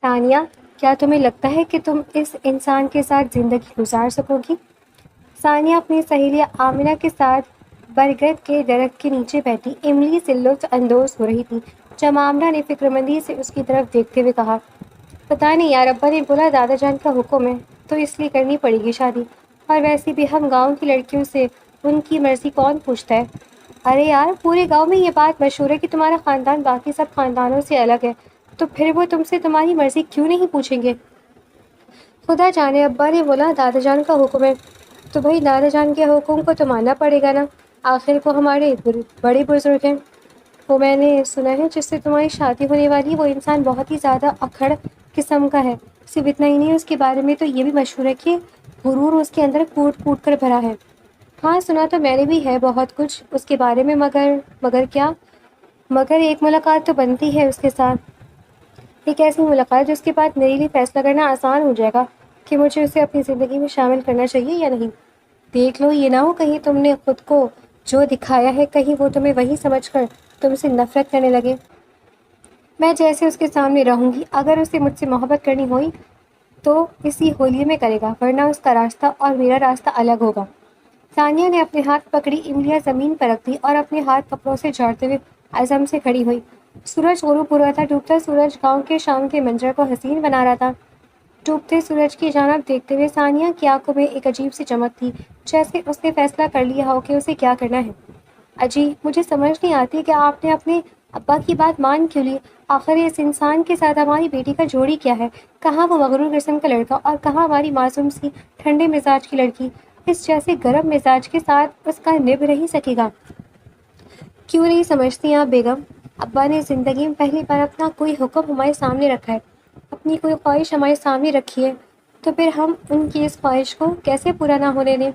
ثانیہ، کیا تمہیں لگتا ہے کہ تم اس انسان کے ساتھ زندگی گزار سکو گی؟ ثانیہ اپنی سہیلی آمنہ کے ساتھ برگد کے درخت کے نیچے بیٹھی املی سے لطف اندوز ہو رہی تھی جب آمنہ نے فکرمندی سے اس کی طرف دیکھتے ہوئے کہا، پتہ نہیں یار، ابا نے بولا دادا جان کا حکم ہے تو اس لیے کرنی پڑے گی شادی، اور ویسے بھی ہم گاؤں کی لڑکیوں سے ان کی مرضی کون پوچھتا ہے؟ ارے یار، پورے گاؤں میں یہ بات مشہور ہے کہ تمہارا خاندان باقی سب خاندانوں سے الگ ہے، تو پھر وہ تم سے تمہاری مرضی کیوں نہیں پوچھیں گے؟ خدا جانے، ابا نے بولا دادا جان کا حکم ہے تو بھائی دادا جان کے حکم کو تو ماننا پڑے گا نا، آخر کو ہمارے بڑے بزرگ ہیں۔ وہ میں نے سنا ہے جس سے تمہاری شادی ہونے والی وہ انسان بہت ہی زیادہ اکھڑ قسم کا ہے، صرف اتنا ہی نہیں، اس کے بارے میں تو یہ بھی مشہور ہے کہ غرور اس کے اندر کوٹ کوٹ کر بھرا ہے۔ ہاں سنا تو میں نے بھی ہے بہت کچھ اس کے بارے میں، مگر کیا؟ مگر ایک ملاقات تو بنتی ہے اس کے ساتھ، ایک ایسی ملاقات جس کے بعد میرے لیے فیصلہ کرنا آسان ہو جائے گا کہ مجھے اسے اپنی زندگی میں شامل کرنا چاہیے یا نہیں۔ دیکھ لو یہ نہ ہو کہیں تم نے خود کو جو دکھایا ہے کہیں وہ تمہیں وہی سمجھ کر تم سے نفرت کرنے لگے۔ میں جیسے اس کے سامنے رہوں گی، اگر اسے مجھ سے محبت کرنی ہوئی تو اسی ہولی میں کرے گا، ورنہ اس کا راستہ اور میرا راستہ الگ ہوگا۔ ثانیہ نے اپنے ہاتھ پکڑی انگلیاں زمین پر رکھ دی اور اپنے ہاتھ کپڑوں سے جھاڑتے ہوئے عزم سے کھڑی ہوئی۔ سورج غروب ہو رہا تھا، ڈوبتا سورج گاؤں کے شام کے منظر کو حسین بنا رہا تھا۔ ڈوبتے سورج کی جانب دیکھتے ہوئے ثانیہ کی آنکھوں میں ایک عجیب سی چمک تھی، جیسے اس نے فیصلہ کر لیا ہو کہ اسے کیا کرنا ہے۔ اجی، مجھے سمجھ نہیں آتی کہ آپ نے اپنے ابا کی بات مان کیوں لی؟ آخر اس انسان کے ساتھ ہماری بیٹی کا جوڑی کیا ہے؟ کہاں وہ مغرور قسم کا لڑکا اور کہاں ہماری معصوم سی ٹھنڈے مزاج کی لڑکی؟ اس جیسے گرم مزاج کے ساتھ اس کا نبھ نہیں سکے گا۔ کیوں نہیں سمجھتی آپ بیگم؟ ابا نے زندگی میں پہلی بار اپنا کوئی حکم ہمارے سامنے رکھا ہے، اپنی کوئی خواہش ہمارے سامنے رکھی ہے، تو پھر ہم ان کی اس خواہش کو کیسے پورا نہ ہونے دیں؟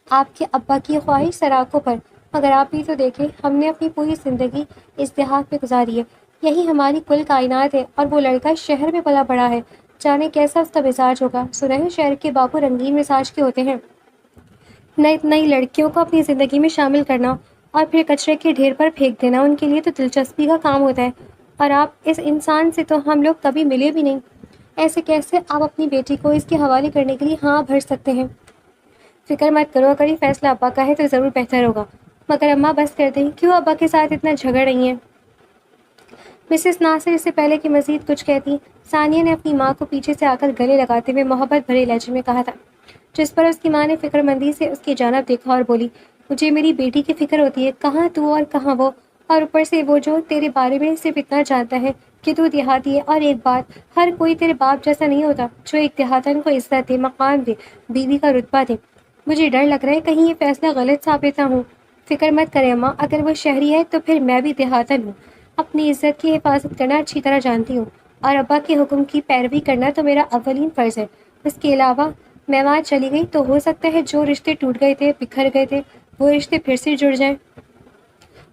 آپ کے ابا کی خواہش سراخوں پر، مگر آپ بھی تو دیکھیں، ہم نے اپنی پوری زندگی اس دیہات میں گزاری ہے، یہی ہماری کل کائنات ہے، اور وہ لڑکا شہر میں پلا بڑا ہے، جانے کیسا اس کا مزاج ہوگا۔ سنا ہے شہر کے بابو رنگین مزاج کے ہوتے ہیں، نئی نئی لڑکیوں کو اپنی زندگی میں شامل کرنا اور پھر کچرے کے ڈھیر پر پھینک دینا ان کے لیے تو دلچسپی کا کام ہوتا ہے، اور آپ اس انسان سے تو ہم لوگ کبھی ملے بھی نہیں، ایسے کیسے آپ اپنی بیٹی کو اس کے حوالے کرنے کے لیے ہاں بھر سکتے ہیں؟ فکر مت کرو، اگر یہ فیصلہ ابا کا ہے تو ضرور بہتر ہوگا، مگر اماں بس کر دیں، کیوں ابا کے ساتھ اتنا جھگڑ رہی ہیں؟ مسز ناصر اس سے پہلے کہ مزید کچھ کہتی، ثانیہ نے اپنی ماں کو پیچھے سے آ کر گلے لگاتے ہوئے محبت بھرے لہجے میں کہا تھا، جس پر اس کی ماں نے فکر مندی سے اس کی جانب دیکھا اور بولی، مجھے میری بیٹی کی فکر ہوتی ہے، کہاں تو اور کہاں وہ، اور اوپر سے وہ جو تیرے بارے میں صرف اتنا جانتا ہے کہ تو دیہاتی ہے، اور ایک بات، ہر کوئی تیرے باپ جیسا نہیں ہوتا جو ایک دیہاتن کو عزت دے، مقام دے، بیوی کا رتبہ دے۔ مجھے ڈر لگ رہا ہے کہیں یہ فیصلہ غلط ثابت نہ ہو۔ فکر مت کرے اماں، اگر وہ شہری ہے تو پھر میں بھی دیہاتن ہوں، اپنی عزت کی حفاظت کرنا اچھی طرح جانتی ہوں، اور ابا کے حکم کی پیروی کرنا تو میرا اولین فرض ہے۔ اس کے علاوہ میں وہاں چلی گئی تو ہو سکتا ہے جو رشتے ٹوٹ گئے تھے، بکھر گئے تھے، وہ رشتے پھر سے جڑ جائیں۔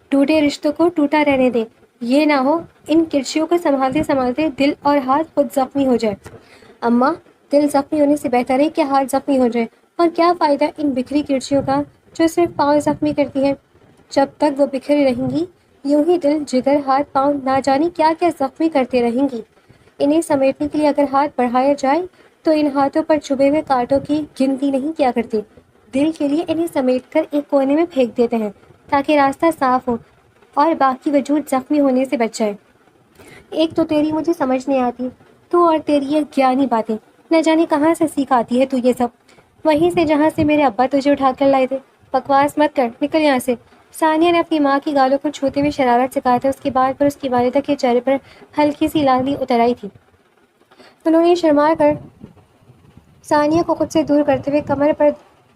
ٹوٹے رشتوں کو ٹوٹا رہنے دے، یہ نہ ہو ان کرچیوں کو سنبھالتے سنبھالتے دل اور ہاتھ خود زخمی ہو جائے۔ اماں، دل زخمی ہونے سے بہتر ہے کہ ہاتھ زخمی ہو جائے، اور کیا فائدہ ان بکھری کرچیوں کا جو صرف پاؤں زخمی کرتی ہیں؟ جب تک وہ بکھری رہیں گی یوں ہی دل، جگر، ہاتھ، پاؤں نہ جانے کیا کیا زخمی کرتے رہیں گی۔ انہیں سمیٹنے کے لیے اگر ہاتھ بڑھایا جائے تو ان ہاتھوں پر چبھے ہوئے کانٹوں کی گنتی نہیں کیا کرتے، دل کے لیے انہیں سمیٹ کر ایک کونے میں پھینک دیتے ہیں تاکہ راستہ صاف ہو اور باقی وجود زخمی ہونے سے بچ جائے۔ ایک تو تیری مجھے سمجھ نہیں آتی، تو اور تیری یہ گیانی باتیں، نہ جانے کہاں سے سیکھ آتی ہے تو یہ سب، وہیں سے جہاں سے میرے ابا تجھے اٹھا کر لائے تھے۔ بکواس مت کر، نکل یہاں سے۔ ثانیہ نے اپنی ماں کی گالوں کو چھوتے ہوئے شرارت سے کہا تھا، اس کے بعد پر اس کی والدہ کے چہرے پر ہلکی سی لالی اتر آئی تھی۔ انہوں نے شرما کر ثانیہ کو خود سے دور کرتے ہوئے کمر پر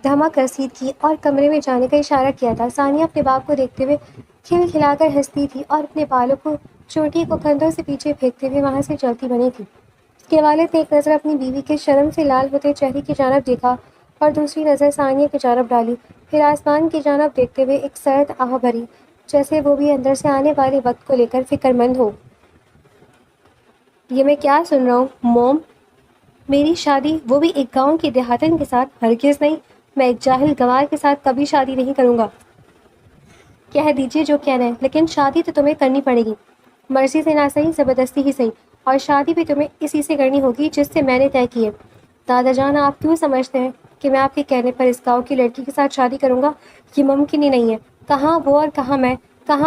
دھمک رسید کی اور کمرے میں جانے کا اشارہ کیا تھا۔ ثانیہ اپنے باپ کو دیکھتے ہوئے کھل کھلا کر ہنستی تھی اور اپنے بالوں کو چوٹی کو کندھوں سے پیچھے پھینکتے ہوئے وہاں سے چلتی بنی تھی۔ اس کے والد نے ایک نظر اپنی بیوی کے شرم سے لال ہوتے چہرے کی جانب دیکھا اور دوسری نظر ثانیہ کی جانب ڈالی، پھر آسمان کی جانب دیکھتے ہوئے ایک سرد آہ بھری، جیسے وہ بھی اندر سے آنے والے وقت کو لے کر فکر مند ہو۔ یہ میں کیا سن رہا ہوں موم؟ میری شادی، وہ بھی ایک گاؤں کی دیہاتن کے ساتھ؟ ہرگز نہیں، میں ایک جاہل گنوار کے ساتھ کبھی شادی نہیں کروں گا۔ کہہ دیجیے جو کہنا ہے، لیکن شادی تو تمہیں کرنی پڑے گی، مرضی سے نہ صحیح، زبردستی ہی صحیح، اور شادی بھی تمہیں اسی سے کرنی ہوگی جس سے میں نے طے کی ہے۔ دادا جان، آپ کیوں سمجھتے ہیں کہ میں آپ کے کہنے پر اس گاؤں کی لڑکی کے ساتھ شادی کروں گا؟ یہ ممکن ہی نہیں ہے۔ کہاں وہ اور کہاں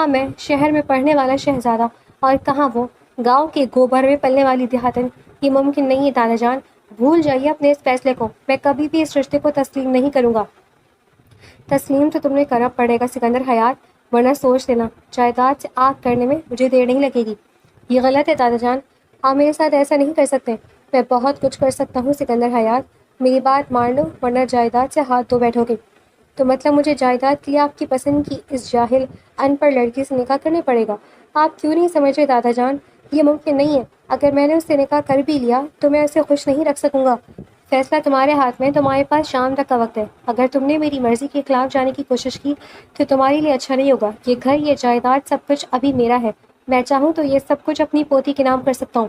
میں شہر میں پڑھنے والا شہزادہ، اور کہاں وہ گاؤں کے گوبر میں پلنے والی دیہاتن۔ یہ ممکن نہیں ہے دادا جان، بھول جائیے اپنے اس فیصلے کو۔ میں کبھی بھی اس رشتے کو تسلیم نہیں کروں گا۔ تسلیم تو تم نے کرنا پڑے گا سکندر حیات، ورنہ سوچ لینا جائیداد سے آگ کرنے میں مجھے دیر نہیں لگے گی۔ یہ غلط ہے دادا جان، آپ میرے ساتھ ایسا نہیں کر سکتے۔ میں بہت کچھ کر سکتا ہوں سکندر حیات، میری بات مان لو ورنہ جائیداد سے ہاتھ دھو بیٹھو گے۔ تو مطلب مجھے جائیداد کے لیے آپ کی پسند کی اس جاہل ان پڑھ لڑکی سے نکاح کرنے پڑے گا؟ آپ کیوں نہیں سمجھ رہے دادا جان؟ یہ ممکن نہیں ہے۔ اگر میں نے اس سے نکاح کر بھی لیا تو میں اسے خوش نہیں رکھ سکوں گا۔ فیصلہ تمہارے ہاتھ میں، تمہارے پاس شام تک کا وقت ہے۔ اگر تم نے میری مرضی کے خلاف جانے کی کوشش کی تو تمہارے لیے اچھا نہیں ہوگا۔ یہ گھر، یہ جائیداد، سب کچھ ابھی میرا ہے۔ میں چاہوں تو یہ سب کچھ اپنی پوتی کے نام کر سکتا ہوں۔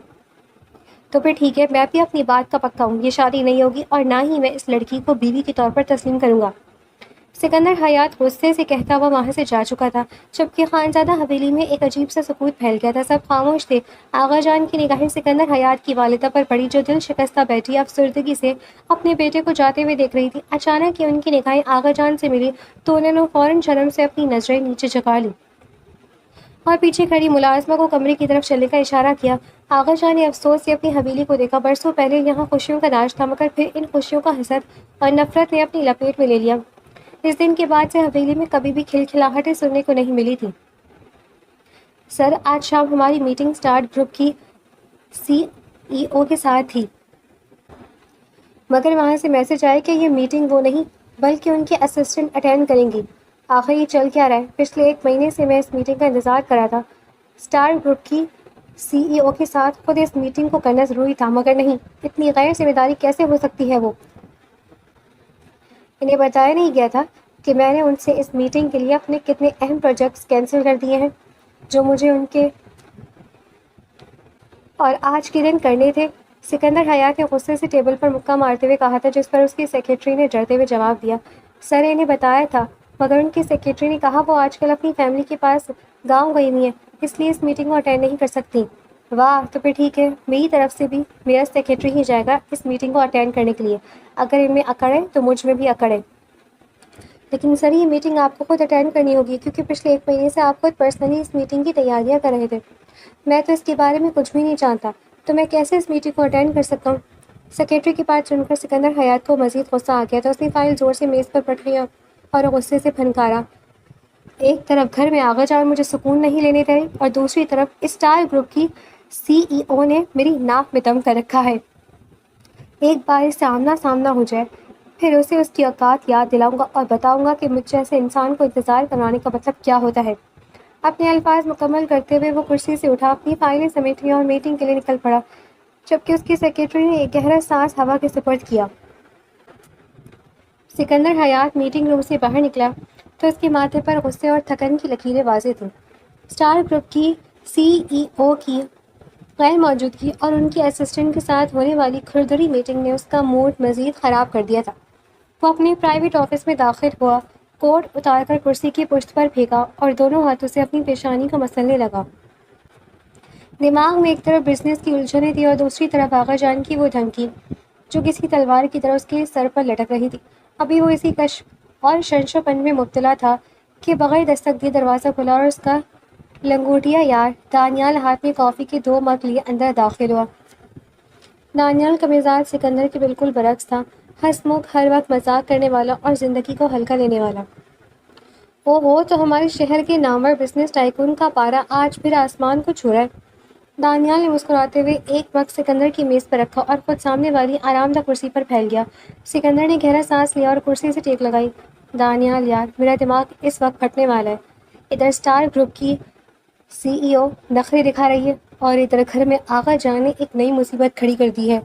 تو پھر ٹھیک ہے، میں بھی اپنی بات کا پکا ہوں۔ یہ شادی نہیں ہوگی اور نہ ہی میں اس لڑکی کو بیوی کے طور پر تسلیم کروں گا۔ سکندر حیات غصے سے کہتا ہوا وہاں سے جا چکا تھا، جبکہ خانزادہ حویلی میں ایک عجیب سا سکوت پھیل گیا تھا۔ سب خاموش تھے۔ آغا جان کی نگاہیں سکندر حیات کی والدہ پر پڑی، جو دل شکستہ بیٹھی افسردگی سے اپنے بیٹے کو جاتے ہوئے دیکھ رہی تھی۔ اچانک ہی ان کی نگاہیں آغا جان سے ملی تو انہوں نے فوراً شرم سے اپنی نظریں نیچے جھکا لی اور پیچھے کھڑی ملازمہ کو کمرے کی طرف چلنے کا اشارہ کیا۔ آغا جان نے افسوس سے اپنی حویلی کو دیکھا۔ برسوں پہلے یہاں خوشیوں کا ناچ تھا، مگر پھر ان خوشیوں کا حسد اور نفرت نے اپنی لپیٹ میں لے لیا۔ اس دن کے بعد سے حویلی میں کبھی بھی کھلکھلاہٹیں سننے کو نہیں ملی تھی۔ سر، آج شام ہماری میٹنگ اسٹارٹ گروپ کی CEO کے ساتھ تھی، مگر وہاں سے میسج آیا کہ یہ میٹنگ وہ نہیں بلکہ ان کے اسسٹنٹ اٹینڈ کریں گی۔ آخر یہ چل کیا رہا ہے؟ پچھلے 1 مہینے سے میں اس میٹنگ کا انتظار کر رہا تھا۔ اسٹار گروپ کی CEO کے ساتھ خود اس میٹنگ کو کرنا ضروری تھا، مگر نہیں، اتنی غیر ذمہ داری کیسے ہو سکتی ہے؟ وہ انہیں بتایا نہیں گیا تھا کہ میں نے ان سے اس میٹنگ کے لیے اپنے کتنے اہم پروجیکٹس کینسل کر دیے ہیں جو مجھے ان کے اور آج کے دن کرنے تھے؟ سکندر حیات نے غصے سے ٹیبل پر مکہ مارتے ہوئے کہا تھا، جس پر اس کی سیکرٹری نے ڈرتے ہوئے جواب دیا، سر انہیں بتایا تھا، مگر ان کی سیکرٹری نے کہا وہ آج کل اپنی فیملی کے پاس گاؤں گئی ہوئی ہیں، اس لیے اس میٹنگ کو اٹینڈ نہیں کر سکتی۔ واہ، تو پھر ٹھیک ہے، میری طرف سے بھی میرا سیکرٹری ہی جائے گا اس میٹنگ کو اٹینڈ کرنے کے لیے۔ اگر ان میں اکڑ ہے تو مجھ میں بھی اکڑ ہے۔ لیکن سر، یہ میٹنگ آپ کو خود اٹینڈ کرنی ہوگی، کیونکہ پچھلے 1 مہینے سے آپ خود پرسنلی اس میٹنگ کی تیاریاں کر رہے تھے۔ میں تو اس کے بارے میں کچھ بھی نہیں جانتا، تو میں کیسے اس میٹنگ کو اٹینڈ کر سکتا ہوں؟ سیکرٹری کی بات سن کر سکندر حیات کو مزید غصہ آ گیا تھا۔ اس نے فائل زور سے میز پر پٹکی اور غصے سے پھنکارا، ایک طرف گھر میں آغا جان مجھے سکون نہیں لینے دے رہے اور دوسری طرف اسٹار گروپ کی CEO نے میری ناک میں دم کر رکھا ہے۔ ایک بار اس سے آمنا سامنا ہو جائے، پھر اسے اس کی اوقات یاد دلاؤں گا اور بتاؤں گا کہ مجھ جیسے انسان کو انتظار کرانے کا مطلب کیا ہوتا ہے۔ اپنے الفاظ مکمل کرتے ہوئے وہ کرسی سے اٹھا، اپنی فائلیں سمیٹ لی اور میٹنگ کے لیے نکل پڑا، جبکہ اس کی سیکرٹری نے ایک گہرا سانس ہوا کے سپرد کیا۔ سکندر حیات میٹنگ روم سے باہر نکلا تو اس کے ماتھے پر غصے اور تھکن کی لکیریں واضح تھیں۔ اسٹار گروپ کی CEO کی غیر موجودگی اور ان کی اسسٹنٹ کے ساتھ ہونے والی کھردری میٹنگ نے اس کا موڈ مزید خراب کر دیا تھا۔ وہ اپنے پرائیویٹ آفس میں داخل ہوا، کوٹ اتار کر کرسی کی پشت پر پھینکا اور دونوں ہاتھوں سے اپنی پیشانی کو مسلنے لگا۔ دماغ میں ایک طرف بزنس کی الجھنیں تھی اور دوسری طرف آغا جان کی وہ دھمکی جو کسی تلوار کی طرح اس کے سر پر لٹک رہی تھی۔ ابھی وہ اسی کشف اور شنشو پن میں مبتلا تھا کہ بغیر دستک دیے دروازہ کھلا اور اس کا لنگوٹیا یار دانیال ہاتھ میں کافی کے 2 مگ لیے اندر داخل ہوا۔ دانیال کا مزاج سکندر کے بالکل برعکس تھا، ہنس مکھ، ہر وقت مذاق کرنے والا اور زندگی کو ہلکا لینے والا۔ اوہو، تو ہمارے شہر کے نامور بزنس ٹائکون کا پارا آج پھر آسمان کو چھو رہا ہے۔ دانیال نے مسکراتے ہوئے ایک مگ سکندر کی میز پر رکھا اور خود سامنے والی آرام دہ کرسی پر پھیل گیا۔ سکندر نے گہرا سانس لیا اور کرسی سے ٹیک لگائی۔ دانیال یار، میرا دماغ اس وقت پھٹنے والا ہے۔ ادھر اسٹار گروپ کی CEO نخرے دکھا رہی ہے اور ادھر گھر میں آغا جان نے ایک نئی مصیبت کھڑی کر دی ہے۔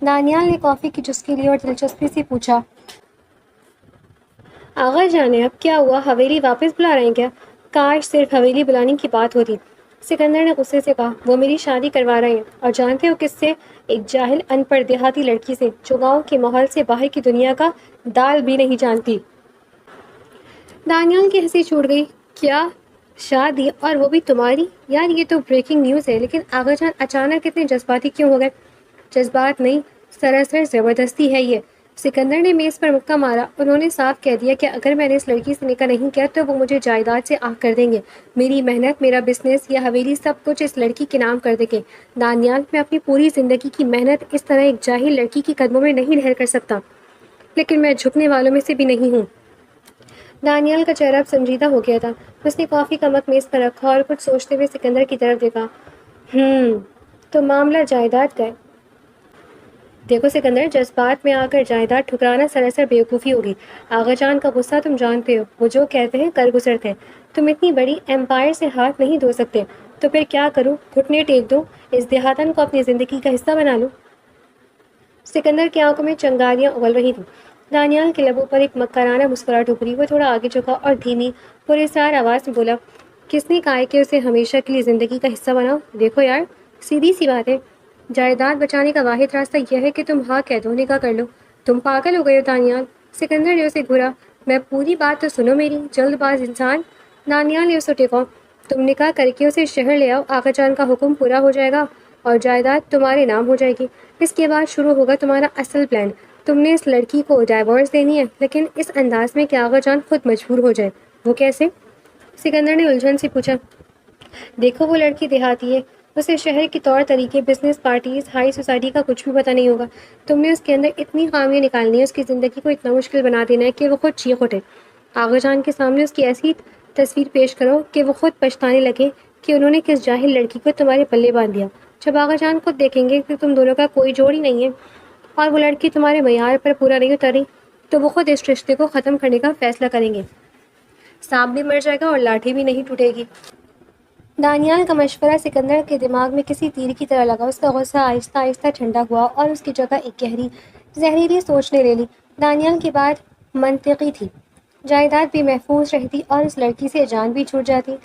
دانیال نے کافی کی چسکی لی اور دلچسپی سے پوچھا، آغا جان نے اب کیا ہوا؟ حویلی واپس بلا رہے ہیں کیا؟ کاش صرف حویلی بلانے کی بات ہوتی۔ سکندر نے غصے سے کہا، وہ میری شادی کروا رہے ہیں اور جانتے ہو کس سے؟ ایک جاہل ان پڑھ دیہاتی لڑکی سے جو گاؤں کے ماحول سے باہر کی دنیا کا دال بھی نہیں جانتی۔ دانیال کی ہنسی چھوٹ گئی۔ کیا شادی اور وہ بھی تمہاری؟ یار یہ تو بریکنگ نیوز ہے، لیکن آغا جان اچانک اتنے جذباتی کیوں ہو گئے؟ جذبات نہیں، سراسر زبردستی ہے یہ۔ سکندر نے میز پر مکہ مارا۔ انہوں نے صاف کہہ دیا کہ اگر میں نے اس لڑکی سے نکاح نہیں کیا تو وہ مجھے جائیداد سے آگ کر دیں گے۔ میری محنت، میرا بزنس، یہ حویلی، سب کچھ اس لڑکی کے نام کر دیں گے۔ دانیال، میں اپنی پوری زندگی کی محنت اس طرح ایک جاہل لڑکی کے قدموں میں نہیں ڈھیر کر سکتا، لیکن میں جھکنے والوں میں سے بھی نہیں ہوں۔ دانیال کا چہرہ اب سنجیدہ ہو گیا تھا۔ اس نے کافی کا مگ میز پر رکھا اور کچھ سوچتے ہوئے سکندر کی طرف دیکھا۔ تو معاملہ جائیداد کا ہے۔ دیکھو سکندر، جذبات میں آ کر جائیداد ٹھکرانا سراسر بیوقوفی ہوگی۔ آغا جان کا غصہ تم جانتے ہو، وہ جو کہتے ہیں کر گزرتے ہیں۔ تم اتنی بڑی ایمپائر سے ہاتھ نہیں دھو سکتے، تو پھر کیا کروں؟ گھٹنے ٹیک دو، اس دیہاتن کو اپنی زندگی کا حصہ بنا لو۔ سکندر کی آنکھوں میں چنگاریاں اگل رہی تھیں۔ دانیال کے لبوں پر ایک مکرانہ مسکراہٹ ابھری۔ وہ تھوڑا آگے جھکا اور دھیمی پراسرار آواز میں بولا، کس نے کہا ہے کہ اسے ہمیشہ کے لیے زندگی کا حصہ بناؤ؟ دیکھو یار، سیدھی سی بات ہے، جائیداد بچانے کا واحد راستہ یہ ہے کہ تم ہاں کہہ دو، نکاح کر لو۔ تم پاگل ہو گئے ہو دانیال؟ سکندر نے اسے گھورا۔ میں پوری بات تو سنو میری، جلد باز انسان۔ دانیال نے اسے ٹیکا۔ تم نکاح کر کے اسے شہر لے آؤ، آقا جان کا حکم پورا ہو جائے گا اور جائیداد تمہارے نام ہو جائے گی۔ اس کے بعد شروع ہوگا تمہارا اصل پلان۔ تم نے اس لڑکی کو ڈائیورس دینی ہے، لیکن اس انداز میں کہ آغا جان خود مجبور ہو جائے۔ وہ کیسے؟ سکندر نے الجھن سے پوچھا۔ دیکھو وہ لڑکی دیہاتی ہے، اسے شہر کے طور طریقے، بزنس، پارٹیز، ہائی سوسائٹی کا کچھ بھی پتہ نہیں ہوگا۔ تم نے اس کے اندر اتنی خامیاں نکالنی ہے، اس کی زندگی کو اتنا مشکل بنا دینا ہے کہ وہ خود چیخ اٹھے۔ آغا جان کے سامنے اس کی ایسی تصویر پیش کرو کہ وہ خود پچھتانے لگے کہ انہوں نے کس جاہل لڑکی کو تمہارے پلے باندھ دیا۔ جب آغا جان خود دیکھیں گے کہ تم دونوں کا کوئی جوڑ ہی نہیں ہے اور وہ لڑکی تمہارے معیار پر پورا نہیں اتری، تو وہ خود اس رشتے کو ختم کرنے کا فیصلہ کریں گے۔ سانپ بھی مر جائے گا اور لاٹھی بھی نہیں ٹوٹے گی۔ دانیال کا مشورہ سکندر کے دماغ میں کسی تیر کی طرح لگا۔ اس کا غصہ آہستہ آہستہ ٹھنڈا ہوا اور اس کی جگہ ایک گہری زہریلی سوچ نے لے لی۔ دانیال کی بات منطقی تھی، جائیداد بھی محفوظ رہتی اور اس لڑکی سے جان بھی چھوٹ جاتی۔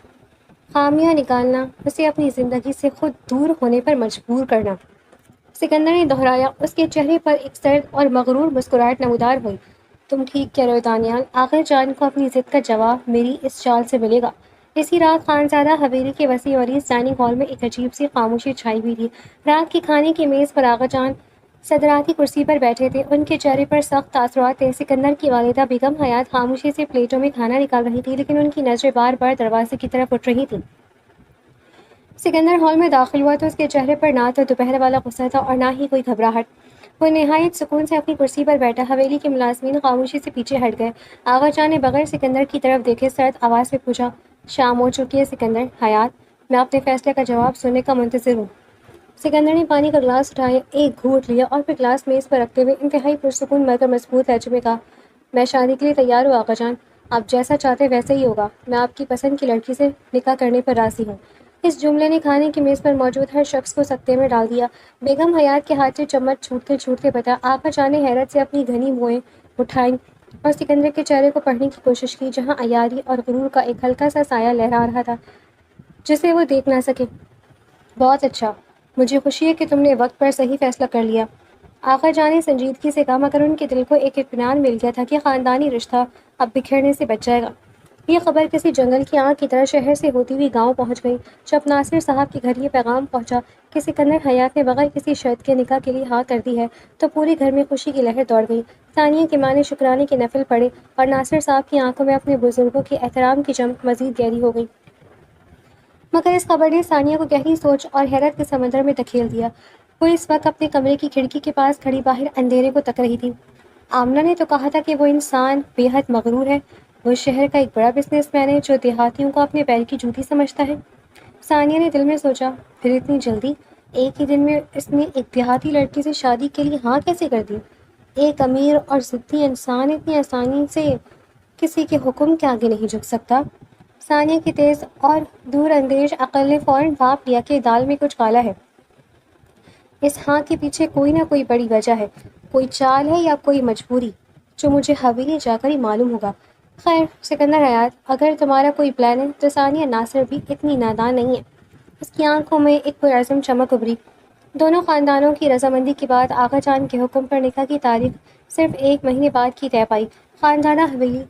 خامیاں نکالنا، اسے اپنی زندگی سے خود دور ہونے پر مجبور کرنا۔ سکندر نے دہرایا۔ اس کے چہرے پر ایک سرد اور مغرور مسکراہٹ نمودار ہوئی۔ تم ٹھیک کہہ رہے ہو دانیال، آخر جان کو اپنی ضد کا جواب میری اس چال سے ملے گا۔ اسی رات خانزادہ حویلی کے وسیع اور اس ڈائننگ ہال میں ایک عجیب سی خاموشی چھائی ہوئی تھی۔ رات کے کھانے کی میز پر آغا جان صدراتی کرسی پر بیٹھے تھے۔ ان کے چہرے پر سخت تاثرات تھے۔ سکندر کی والدہ بیگم حیات خاموشی سے پلیٹوں میں کھانا نکال رہی تھی، لیکن ان کی نظریں بار بار دروازے کی طرف اٹھ رہی تھیں۔ سکندر ہال میں داخل ہوا تو اس کے چہرے پر نہ تو دوپہر والا غصہ تھا اور نہ ہی کوئی گھبراہٹ۔ وہ نہایت سکون سے اپنی کرسی پر بیٹھا۔ حویلی کے ملازمین خاموشی سے پیچھے ہٹ گئے۔ آغا جان نے بغیر سکندر کی طرف دیکھے سرد آواز میں پوچھا، شام ہو چکی ہے سکندر؟ حیات، میں اپنے فیصلے کا جواب سننے کا منتظر ہوں۔ سکندر نے پانی کا گلاس اٹھایا، ایک گھونٹ لیا اور پھر گلاس میز پر رکھتے ہوئے انتہائی پرسکون مگر مضبوط لہجے میں کہا، میں شادی کے لیے تیار ہوں آغا جان، آپ جیسا چاہتے ویسا ہی ہوگا۔ میں آپ کی پسند کی لڑکی سے نکاح کرنے پر راضی ہوں۔ اس جملے نے کھانے کی میز پر موجود ہر شخص کو سکتے میں ڈال دیا۔ بیگم حیات کے ہاتھ سے چمچ چھوٹتے بتا۔ آغا جان نے حیرت سے اپنی گھنی بھویں اٹھائیں اور سکندر کے چہرے کو پڑھنے کی کوشش کی، جہاں عیاری اور غرور کا ایک ہلکا سا سایہ لہرا رہا تھا جسے وہ دیکھ نہ سکے۔ بہت اچھا، مجھے خوشی ہے کہ تم نے وقت پر صحیح فیصلہ کر لیا، آغا جان نے سنجیدگی سے کہا، مگر ان کے دل کو ایک اطمینان مل گیا تھا کہ خاندانی رشتہ اب بکھرنے سے بچ جائے گا۔ یہ خبر کسی جنگل کی آنکھ کی طرح شہر سے ہوتی ہوئی گاؤں پہنچ گئی۔ جب ناصر صاحب کے گھر یہ پیغام پہنچا کہ سکندر حیات نے بغیر کسی شرط کے نکاح کے لیے ہاں کر دی ہے، تو پورے گھر میں خوشی کی لہر دوڑ گئی۔ ثانیہ کی ماں نے شکرانے کے نفل پڑھے اور ناصر صاحب کی آنکھوں میں اپنے بزرگوں کے احترام کی چمک مزید گہری ہو گئی۔ مگر اس خبر نے ثانیہ کو گہری سوچ اور حیرت کے سمندر میں دھکیل دیا۔ وہ اس وقت اپنے کمرے کی کھڑکی کے پاس کھڑی باہر اندھیرے کو تک رہی تھی۔ آمنہ نے تو کہا تھا کہ وہ انسان بے حد مغرور ہے، وہ شہر کا ایک بڑا بزنس مین ہے جو دیہاتیوں کو اپنے پیر کی جوتی سمجھتا ہے۔ ثانیہ نے دل میں سوچا، پھر اتنی جلدی ایک ہی دن میں اس نے ایک دیہاتی لڑکی سے شادی کے لیے ہاں کیسے کر دی؟ ایک امیر اور ضدی انسان اتنی آسانی سے کسی کے حکم کے آگے نہیں جھک سکتا۔ ثانیہ کی تیز اور دور اندیش عقل نے فوراً بھاپ لیا کہ دال میں کچھ کالا ہے۔ اس ہاں کے پیچھے کوئی نہ کوئی بڑی وجہ ہے، کوئی چال ہے یا کوئی مجبوری جو مجھے حویلی جا کر ہی معلوم ہوگا۔ خیر سکندر حیات، اگر تمہارا کوئی پلان ہے تو ثانیہ ناصر بھی اتنی نادان نہیں ہے۔ اس کی آنکھوں میں ایک پرعزم چمک ابھری۔ دونوں خاندانوں کی رضامندی کے بعد آغا جان کے حکم پر نکاح کی تاریخ صرف 1 مہینے بعد کی طے پائی۔ خانزادہ حویلی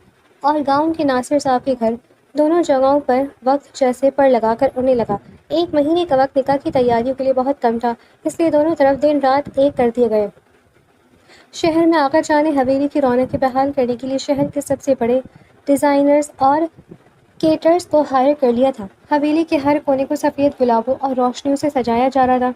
اور گاؤں کے ناصر صاحب کے گھر دونوں جگہوں پر وقت جیسے پر لگا کر انہیں لگا 1 مہینے کا وقت نکاح کی تیاریوں کے لیے بہت کم تھا، اس لیے دونوں طرف دن رات ایک کر دیے گئے۔ شہر میں آغا جان نے حویلی کی رونقیں بحال کرنے کے لیے شہر کے سب سے بڑے ڈیزائنرز اور کیٹرز کو ہائر کر لیا تھا۔ حویلی کے ہر کونے کو سفید گلابوں اور روشنیوں سے سجایا جا رہا تھا۔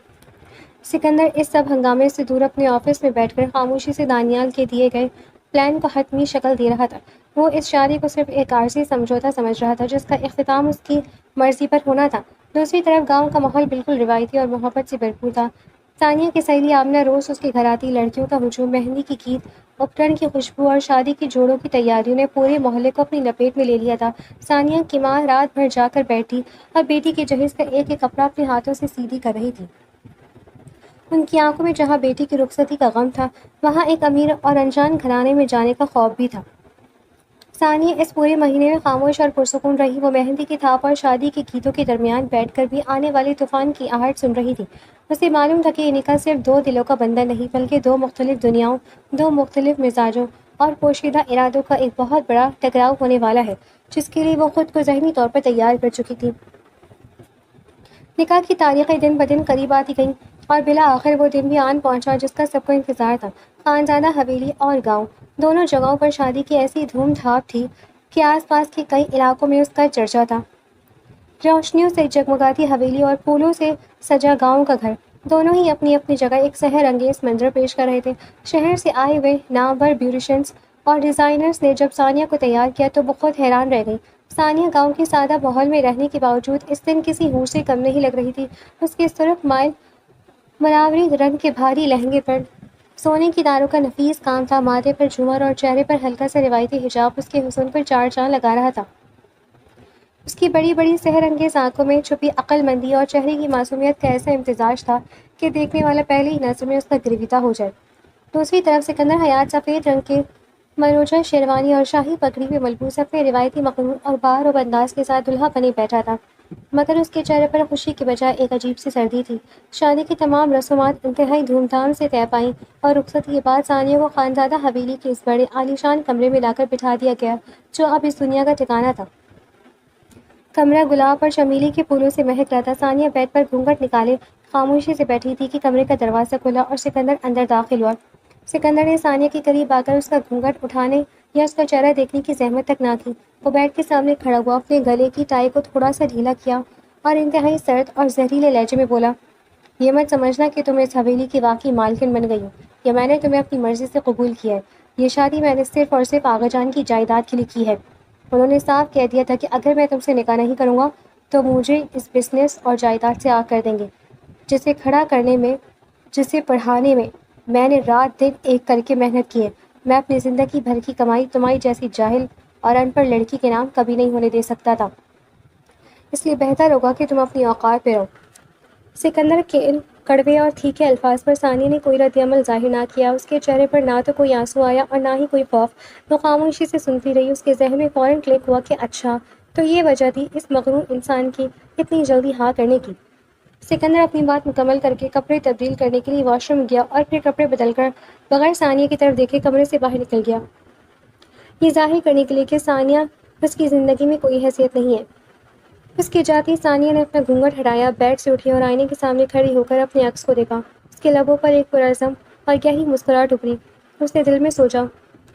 سکندر اس سب ہنگامے سے دور اپنے آفس میں بیٹھ کر خاموشی سے دانیال کے دیے گئے پلان کو حتمی شکل دے رہا تھا۔ وہ اس شادی کو صرف ایک عارضی سمجھوتا سمجھ رہا تھا جس کا اختتام اس کی مرضی پر ہونا تھا۔ دوسری طرف گاؤں کا ماحول بالکل روایتی اور محبت سے بھرپور تھا۔ ثانیہ کی سہیلی آمنہ روز اس کے گھر آتی، لڑکیوں کا ہجوم، مہندی کی گیت، اپٹن کی خوشبو اور شادی کی جوڑوں کی تیاریوں نے پورے محلے کو اپنی لپیٹ میں لے لیا تھا۔ ثانیہ کی ماں رات بھر جا کر بیٹھی اور بیٹی کے جہیز کا ایک ایک کپڑا اپنے ہاتھوں سے سیدھی کر رہی تھی۔ ان کی آنکھوں میں جہاں بیٹی کی رخصتی کا غم تھا، وہاں ایک امیر اور انجان گھرانے میں جانے کا خوف بھی تھا۔ ثانیہ اس پورے مہینے میں خاموش اور پرسکون رہی۔ وہ مہندی کی تھاپ اور شادی کے گیتوں کے درمیان بیٹھ کر بھی آنے والے طوفان کی آہٹ سن رہی تھی۔ اسے معلوم تھا کہ یہ نکاح صرف دو دلوں کا بندھن نہیں، بلکہ دو مختلف دنیاؤں، دو مختلف مزاجوں اور پوشیدہ ارادوں کا ایک بہت بڑا ٹکراؤ ہونے والا ہے، جس کے لیے وہ خود کو ذہنی طور پر تیار کر چکی تھی۔ نکاح کی تاریخیں دن بدن قریب آتی گئیں اور بالآخر وہ دن بھی آن پہنچا جس کا سب کو انتظار تھا۔ خانزادہ حویلی اور گاؤں دونوں جگہوں پر شادی کی ایسی دھوم دھام تھی کہ آس پاس کے کئی علاقوں میں اس کا چرچا تھا۔ روشنیوں سے جگمگاتی حویلی اور پھولوں سے سجا گاؤں کا گھر، دونوں ہی اپنی اپنی جگہ ایک سحر انگیز منظر پیش کر رہے تھے۔ شہر سے آئے ہوئے نامور بیوٹیشینز اور ڈیزائنرز نے جب ثانیہ کو تیار کیا تو وہ خود حیران رہ گئی۔ ثانیہ گاؤں کے سادہ ماحول میں رہنے کے باوجود اس دن کسی حور سے کم نہیں لگ رہی تھی۔ اس کے سرخ مائل ملاوری رنگ کے بھاری لہنگے پر سونے کی تاروں کا نفیس کام تھا، ماتھے پر جھومر اور چہرے پر ہلکا سا روایتی حجاب اس کے حسن پر چار چاند لگا رہا تھا۔ اس کی بڑی بڑی سحر انگیز آنکھوں میں چھپی عقل مندی اور چہرے کی معصومیت کا ایسا امتزاج تھا کہ دیکھنے والا پہلی ہی نظر میں اس کا گرویدہ ہو جائے۔ دوسری طرف سکندر حیات سفید رنگ کے مروجہ شیروانی اور شاہی پگڑی میں ملبوس اپنے روایتی مقرون اور باروب انداز کے ساتھ دلہا بنے بیٹھا تھا، مگر اس کے چہرے پر خوشی کے بجائے ایک عجیب سی سردی تھی۔ شادی کی تمام رسومات انتہائی دھوم دھام سے طے پائیں اور رخصتی کے بعد ثانیہ کو خانزادہ حویلی کے اس بڑے عالیشان کمرے میں لا کر بٹھا دیا گیا جو اب اس دنیا کا ٹھکانہ تھا۔ کمرہ گلاب اور چمیلی کے پھولوں سے مہک رہا تھا۔ ثانیہ بیڈ پر گھونگھٹ نکالے خاموشی سے بیٹھی تھی کہ کمرے کا دروازہ کھلا اور سکندر اندر داخل ہوا۔ سکندر نے ثانیہ کے قریب آ کر اس کا گھونگھٹ اٹھانے یا اس کا چہرہ دیکھنے کی زحمت تک نہ کی۔ وہ بیڈ کے سامنے کھڑا ہوا، اپنے گلے کی ٹائی کو تھوڑا سا ڈھیلا کیا اور انتہائی سرد اور زہریلے لہجے میں بولا، یہ مت سمجھنا کہ تم اس حویلی کی واقعی مالکن بن گئی ہو یا میں نے تمہیں اپنی مرضی سے قبول کیا ہے۔ یہ شادی میں نے صرف اور صرف آغا جان کی جائیداد کے لیے کی ہے۔ انہوں نے صاف کہہ دیا تھا کہ اگر میں تم سے نکاح نہیں کروں گا تو مجھے اس بزنس اور جائیداد سے آگ کر دیں گے، جسے کھڑا کرنے میں، جسے پڑھانے میں نے رات دن ایک کر کے محنت کی ہے۔ میں اپنی زندگی بھر کی کمائی تمہاری جیسی جاہل اور ان پڑھ لڑکی کے نام کبھی نہیں ہونے دے سکتا تھا، اس لیے بہتر ہوگا کہ تم اپنی اوقات پہ رہو۔ سکندر کے ان کڑوے اور تھیکے الفاظ پر ثانیہ نے کوئی رد عمل ظاہر نہ کیا۔ اس کے چہرے پر نہ تو کوئی آنسو آیا اور نہ ہی کوئی خوف۔ وہ خاموشی سے سنتی رہی۔ اس کے ذہن میں فوراً کلک ہوا کہ اچھا تو یہ وجہ تھی اس مغرور انسان کی اتنی جلدی ہاں کرنے کی۔ سکندر اپنی بات مکمل کر کے کپڑے تبدیل کرنے کے لیے واش روم گیا اور پھر کپڑے بدل کر بغیر ثانیہ کی طرف دیکھے کمرے سے باہر نکل گیا، یہ ظاہر کرنے کے لیے کہ ثانیہ اس کی زندگی میں کوئی حیثیت نہیں ہے۔ اس کے جاتے ہی ثانیہ نے اپنا گھونگھٹ ہٹایا، بیڈ سے اٹھی اور آئینے کے سامنے کھڑی ہو کر اپنے عکس کو دیکھا۔ اس کے لبوں پر ایک پرعزم اور گہری مسکراہٹ ابھری۔ اس نے دل میں سوچا،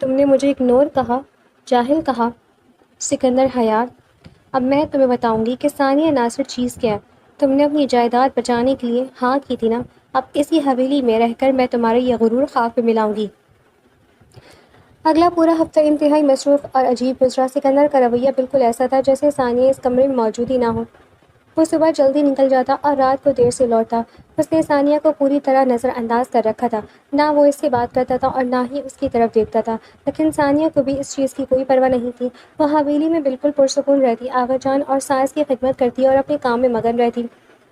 تم نے مجھے اگنور کہا، جاہل کہا، سکندر حیات، اب میں تمہیں بتاؤں گی کہ ثانیہ ناصر چیز کیا ہے۔ تم نے اپنی جائیداد بچانے کے لیے ہاں کی تھی نا، اب اسی حویلی میں رہ کر میں تمہارے یہ غرور خاک پہ ملاؤں گی۔ اگلا پورا ہفتہ انتہائی مصروف اور عجیب گزرا۔ سکندر کا رویہ بالکل ایسا تھا جیسے ثانیہ اس کمرے میں موجود ہی نہ ہو۔ وہ صبح جلدی نکل جاتا اور رات کو دیر سے لوٹتا۔ اس نے ثانیہ کو پوری طرح نظر انداز کر رکھا تھا، نہ وہ اس سے بات کرتا تھا اور نہ ہی اس کی طرف دیکھتا تھا، لیکن ثانیہ کو بھی اس چیز کی کوئی پرواہ نہیں تھی۔ وہ حویلی میں بالکل پرسکون رہتی، آغا جان اور ساس کی خدمت کرتی اور اپنے کام میں مگن رہتی۔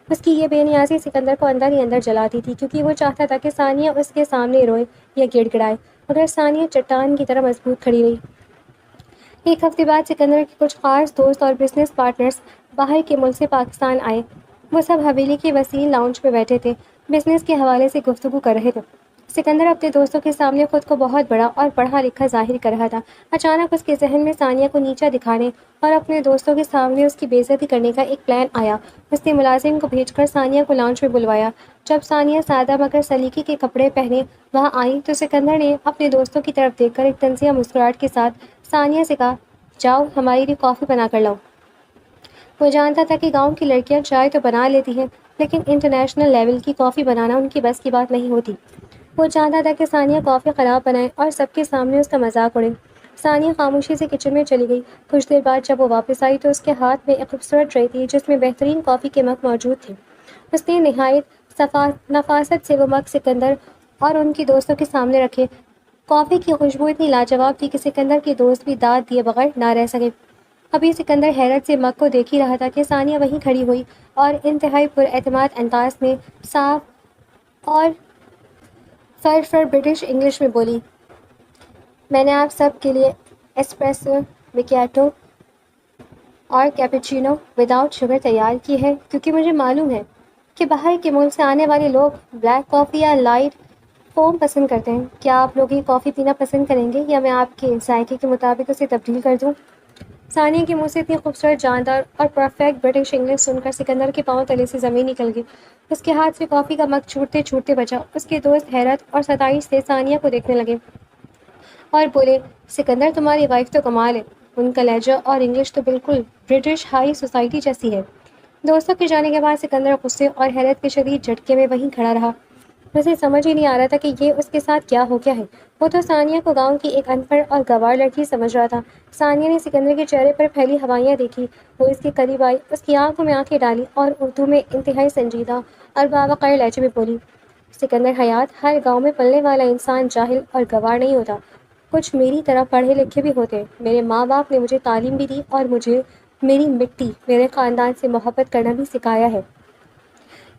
اس کی یہ بے نیازی سکندر کو اندر ہی اندر جلاتی تھی، کیونکہ وہ چاہتا تھا کہ ثانیہ اس کے سامنے روئے یا گڑ گڑائے، مگر ثانیہ چٹان کی طرح مضبوط کھڑی رہی۔ ایک ہفتے بعد سکندر کے کچھ خاص دوست اور بزنس پارٹنرز باہر کے ملک سے پاکستان آئے۔ وہ سب حویلی کے وسیع لاؤنج میں بیٹھے تھے، بزنس کے حوالے سے گفتگو کر رہے تھے۔ سکندر اپنے دوستوں کے سامنے خود کو بہت بڑا اور پڑھا لکھا ظاہر کر رہا تھا۔ اچانک اس کے ذہن میں ثانیہ کو نیچا دکھانے اور اپنے دوستوں کے سامنے اس کی بے عزتی کرنے کا ایک پلان آیا۔ اس نے ملازم کو بھیج کر ثانیہ کو لاؤنج میں بلوایا۔ جب ثانیہ سادہ مگر سلیقے کے کپڑے پہنے وہاں آئی تو سکندر نے اپنے دوستوں کی طرف دیکھ کر ایک طنزیہ مسکراہٹ کے ساتھ ثانیہ سے کہا، جاؤ ہمارے لیے کافی بنا کر لاؤ۔ وہ جانتا تھا کہ گاؤں کی لڑکیاں چائے تو بنا لیتی ہیں لیکن انٹرنیشنل لیول کی کافی بنانا ان کی بس کی بات نہیں ہوتی۔ وہ چاہتا تھا کہ ثانیہ کافی خراب بنائے اور سب کے سامنے اس کا مذاق اڑے۔ ثانیہ خاموشی سے کچن میں چلی گئی۔ کچھ دیر بعد جب وہ واپس آئی تو اس کے ہاتھ میں ایک خوبصورت ٹرے تھی جس میں بہترین کافی کے مگ موجود تھے۔ اس نے نہایت نفاست سے وہ مگ سکندر اور ان کے دوستوں کے سامنے رکھے۔ کافی کی خوشبو اتنی لاجواب تھی کہ سکندر کے دوست بھی داد دیے بغیر نہ رہ سکے۔ ابھی سکندر حیرت سے مگ کو دیکھ ہی رہا تھا کہ ثانیہ وہیں کھڑی ہوئی اور انتہائی پراعتماد انداز میں صاف اور فر برٹش انگلش میں بولی، میں نے آپ سب کے لیے ایسپریسو میکیاٹو اور کیپوچینو وداؤٹ شوگر تیار کی ہے کیونکہ مجھے معلوم ہے کہ باہر کے ملک سے آنے والے لوگ بلیک کافی یا لائٹ فوم پسند کرتے ہیں۔ کیا آپ لوگ یہ کافی پینا پسند کریں گے یا میں آپ کے ذائقے کے مطابق اسے تبدیل کر دوں؟ ثانیہ کے منہ سے اتنی خوبصورت، جاندار اور پرفیکٹ برٹش انگلش سن کر سکندر کے پاؤں تلے سے زمین نکل گئی۔ اس کے ہاتھ سے کافی کا مگ چھوٹتے چھوٹتے بچا۔ اس کے دوست حیرت اور ستائش سے ثانیہ کو دیکھنے لگے اور بولے، سکندر تمہاری وائف تو کمال ہے، ان کا لہجہ اور انگلش تو بالکل برٹش ہائی سوسائٹی جیسی ہے۔ دوستوں کے جانے کے بعد سکندر غصے اور حیرت کے شدید جھٹکے میں وہیں کھڑا رہا۔ اسے سمجھ ہی نہیں آ رہا تھا کہ یہ اس کے ساتھ کیا ہو گیا ہے۔ وہ تو ثانیہ کو گاؤں کی ایک ان پڑھ اور گنوار لڑکی سمجھ رہا تھا۔ ثانیہ نے سکندر کے چہرے پر پھیلی ہوائیاں دیکھی۔ وہ اس کے قریب آئی، اس کی آنکھوں میں آنکھیں ڈالی اور اردو میں انتہائی سنجیدہ اور باوقار لہجے میں بولی، سکندر حیات، ہر گاؤں میں پلنے والا انسان جاہل اور گنوار نہیں ہوتا، کچھ میری طرح پڑھے لکھے بھی ہوتے ہیں۔ میرے ماں باپ نے مجھے تعلیم بھی دی اور مجھے میری مٹی، میرے خاندان سے محبت کرنا بھی سکھایا ہے،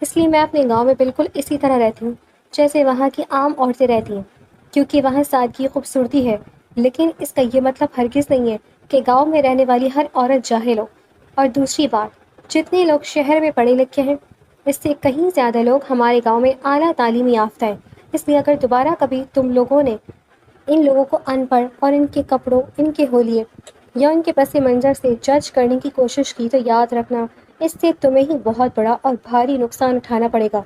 اس لیے میں اپنے گاؤں میں بالکل اسی طرح رہتی ہوں جیسے وہاں کی عام عورتیں رہتی ہیں، کیونکہ وہاں سادگی خوبصورتی ہے۔ لیکن اس کا یہ مطلب ہرگز نہیں ہے کہ گاؤں میں رہنے والی ہر عورت جاہل ہو۔ اور دوسری بات، جتنے لوگ شہر میں پڑھے لکھے ہیں اس سے کہیں زیادہ لوگ ہمارے گاؤں میں اعلیٰ تعلیم یافتہ ہیں۔ اس لیے اگر دوبارہ کبھی تم لوگوں نے ان لوگوں کو ان پڑھ اور ان کے کپڑوں، ان کے حلیے یا ان کے پس منظر سے جج کرنے کی کوشش کی تو یاد رکھنا، اس سے تمہیں ہی بہت بڑا اور بھاری نقصان اٹھانا پڑے گا۔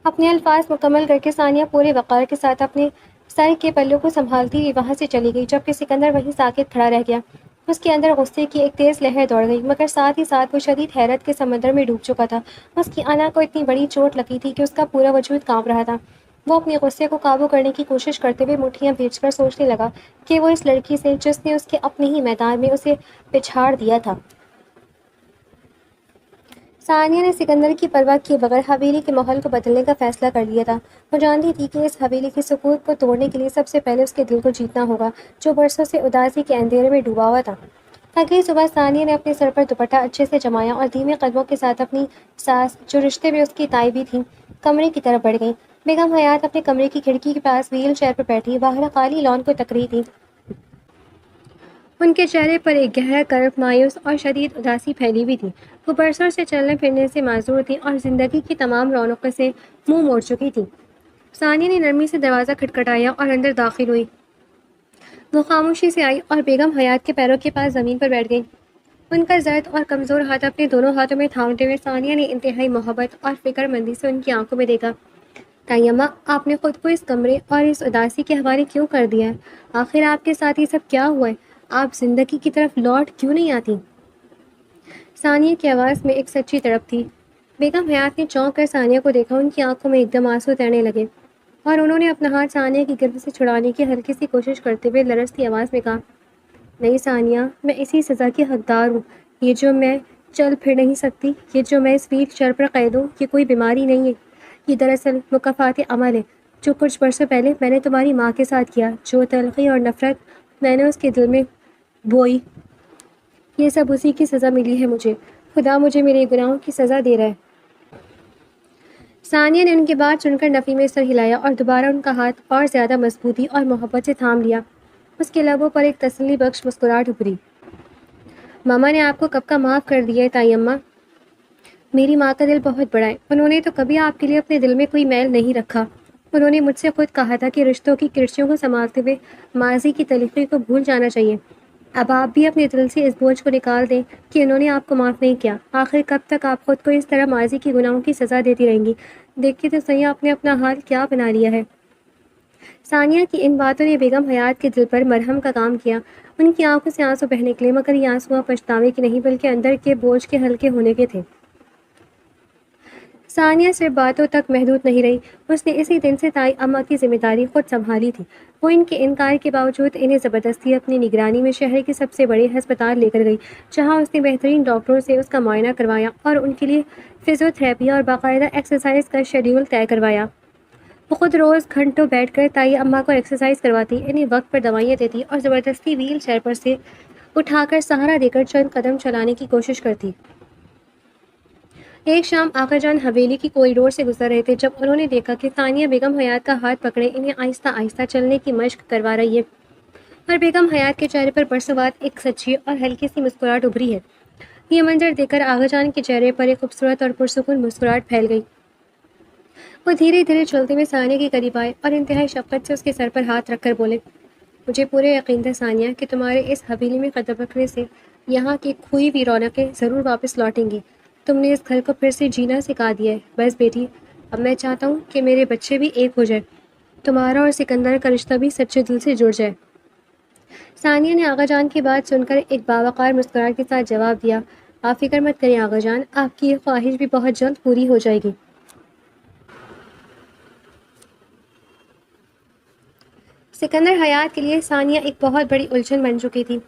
اپنے الفاظ مکمل کر کے ثانیہ پورے وقار کے ساتھ اپنے سر کے پلوں کو سنبھالتی ہوئی وہاں سے چلی گئی، جبکہ سکندر وہیں ساکت کھڑا رہ گیا۔ اس کے اندر غصے کی ایک تیز لہر دوڑ گئی، مگر ساتھ ہی ساتھ وہ شدید حیرت کے سمندر میں ڈوب چکا تھا۔ اس کی انا کو اتنی بڑی چوٹ لگی تھی کہ اس کا پورا وجود کانپ رہا تھا۔ وہ اپنے غصے کو قابو کرنے کی کوشش کرتے ہوئے مٹھیاں بھیج کر سوچنے لگا کہ وہ اس لڑکی سے جس نے اس کے اپنے ہی میدان میں اسے پچھاڑ دیا تھا۔ ثانیہ نے سکندر کی پرواہ کیے بغیر حویلی کے ماحول کو بدلنے کا فیصلہ کر لیا تھا۔ وہ جانتی تھی کہ اس حویلی کی سکوت کو توڑنے کے لیے سب سے پہلے اس کے دل کو جیتنا ہوگا، جو برسوں سے اداسی کے اندھیرے میں ڈوبا ہوا تھا۔ اگلی صبح ثانیہ نے اپنے سر پر دوپٹہ اچھے سے جمایا اور دھیمے قدموں کے ساتھ اپنی ساس، جو رشتے میں اس کی تائی بھی تھیں، کمرے کی طرف بڑھ گئی۔ بیگم حیات اپنے کمرے کی کھڑکی کے پاس وہیل چیئر پر بیٹھی باہر خالی لان کو تک رہی تھی۔ ان کے چہرے پر ایک گہرا کرب، مایوس اور شدید اداسی پھیلی ہوئی تھی۔ وہ برسوں سے چلنے پھرنے سے معذور تھی اور زندگی کی تمام رونقوں سے منہ موڑ چکی تھی۔ ثانیہ نے نرمی سے دروازہ کھٹکھٹایا اور اندر داخل ہوئی۔ وہ خاموشی سے آئی اور بیگم حیات کے پیروں کے پاس زمین پر بیٹھ گئی۔ ان کا زرد اور کمزور ہاتھ اپنے دونوں ہاتھوں میں تھامتے ہوئے ثانیہ نے انتہائی محبت اور فکر مندی سے ان کی آنکھوں میں دیکھا۔ طیمہ، آپ نے خود کو اس کمرے اور اس اداسی کے حوالے کیوں کر دیا ہے؟ آخر آپ کے ساتھ یہ سب کیا ہوا ہے؟ آپ زندگی کی طرف لوٹ کیوں نہیں آتی؟ ثانیہ کی آواز میں ایک سچی تڑپ تھی۔ بیگم حیات نے چونک کر ثانیہ کو دیکھا۔ ان کی آنکھوں میں ایک دم آنسو تیرنے لگے اور انہوں نے اپنا ہاتھ ثانیہ کی گرد سے چھڑانے کی ہلکی سی کوشش کرتے ہوئے لرزتی آواز میں کہا، نہیں ثانیہ، میں اسی سزا کی حقدار ہوں۔ یہ جو میں چل پھر نہیں سکتی، یہ جو میں اس ویل چیئر پر قید ہوں، یہ کوئی بیماری نہیں ہے، یہ دراصل مکافات عمل ہے جو کچھ برسوں پہلے میں نے تمہاری ماں کے ساتھ کیا۔ جو تلخی اور نفرت میں نے اس کے دل میں بوئی، یہ سب اسی کی سزا ملی ہے مجھے۔ خدا مجھے میرے گناہوں کی سزا دے رہا ہے۔ ثانیہ نے ان کی بات سن کر نفی میں سر ہلایا اور دوبارہ ان کا ہاتھ اور زیادہ مضبوطی اور محبت سے تھام لیا۔ اس کے لبوں پر ایک تسلی بخش مسکراہٹ ابھری۔ ماما نے آپ کو کب کا معاف کر دیا ہے طیمہ؟ میری ماں کا دل بہت بڑا ہے، انہوں نے تو کبھی آپ کے لیے اپنے دل میں کوئی میل نہیں رکھا۔ انہوں نے مجھ سے خود کہا تھا کہ رشتوں کی کرچیوں کو سنبھالتے ہوئے ماضی کی تلخی کو بھول جانا چاہیے۔ اب آپ بھی اپنے دل سے اس بوجھ کو نکال دیں کہ انہوں نے آپ کو معاف نہیں کیا۔ آخر کب تک آپ خود کو اس طرح ماضی کی گناہوں کی سزا دیتی رہیں گی؟ دیکھیے تو صحیح آپ نے اپنا حال کیا بنا لیا ہے۔ ثانیہ کی ان باتوں نے بیگم حیات کے دل پر مرہم کا کام کیا۔ ان کی آنکھوں سے آنسو بہنے نکلے، مگر یہ آنسو پچھتاوے کے نہیں بلکہ اندر کے بوجھ کے ہلکے ہونے کے تھے۔ ثانیہ صرف باتوں تک محدود نہیں رہی، اس نے اسی دن سے تائی اماں کی ذمہ داری خود سنبھالی تھی۔ وہ ان کے انکار کے باوجود انہیں زبردستی اپنی نگرانی میں شہر کے سب سے بڑے ہسپتال لے کر گئی، جہاں اس نے بہترین ڈاکٹروں سے اس کا معائنہ کروایا اور ان کے لیے فزیو تھراپی اور باقاعدہ ایکسرسائز کا شیڈیول طے کروایا۔ وہ خود روز گھنٹوں بیٹھ کر تائی اماں کو ایکسرسائز کرواتی، انہیں وقت پر دوائیاں دیتی اور زبردستی ویل چیئر پر سے اٹھا کر سہارا دے کر چند قدم چلانے کی کوشش کرتی۔ ایک شام آقا جان حویلی کی کوریڈور سے گزر رہے تھے جب انہوں نے دیکھا کہ ثانیہ بیگم حیات کا ہاتھ پکڑے انہیں آہستہ آہستہ چلنے کی مشق کروا رہی ہے، اور بیگم حیات کے چہرے پر برسوں بعد ایک سچی اور ہلکی سی مسکراہٹ ابھری ہے۔ یہ منظر دیکھ کر آغا جان کے چہرے پر ایک خوبصورت اور پرسکون مسکراہٹ پھیل گئی۔ وہ دھیرے دھیرے چلتے ہوئے ثانیہ کے قریب آئے اور انتہائی شفقت سے اس کے سر پر ہاتھ رکھ کر بولے، مجھے پورے یقین تھا ثانیہ کہ تمہارے اس حویلی میں قدم رکھنے سے یہاں کی کھوئی ہوئی رونقیں ضرور واپس لوٹیں گی۔ تم نے اس گھر کو پھر سے جینا سکھا دیا ہے۔ بس بیٹی، اب میں چاہتا ہوں کہ میرے بچے بھی ایک ہو جائے، تمہارا اور سکندر کا رشتہ بھی سچے دل سے جڑ جائے۔ ثانیہ نے آغا جان کی بات سن کر ایک باوقار مسکراہٹ کے ساتھ جواب دیا، آپ فکر مت کریں آغا جان، آپ کی یہ خواہش بھی بہت جلد پوری ہو جائے گی۔ سکندر حیات کے لیے ثانیہ ایک بہت بڑی الجھن بن چکی تھی۔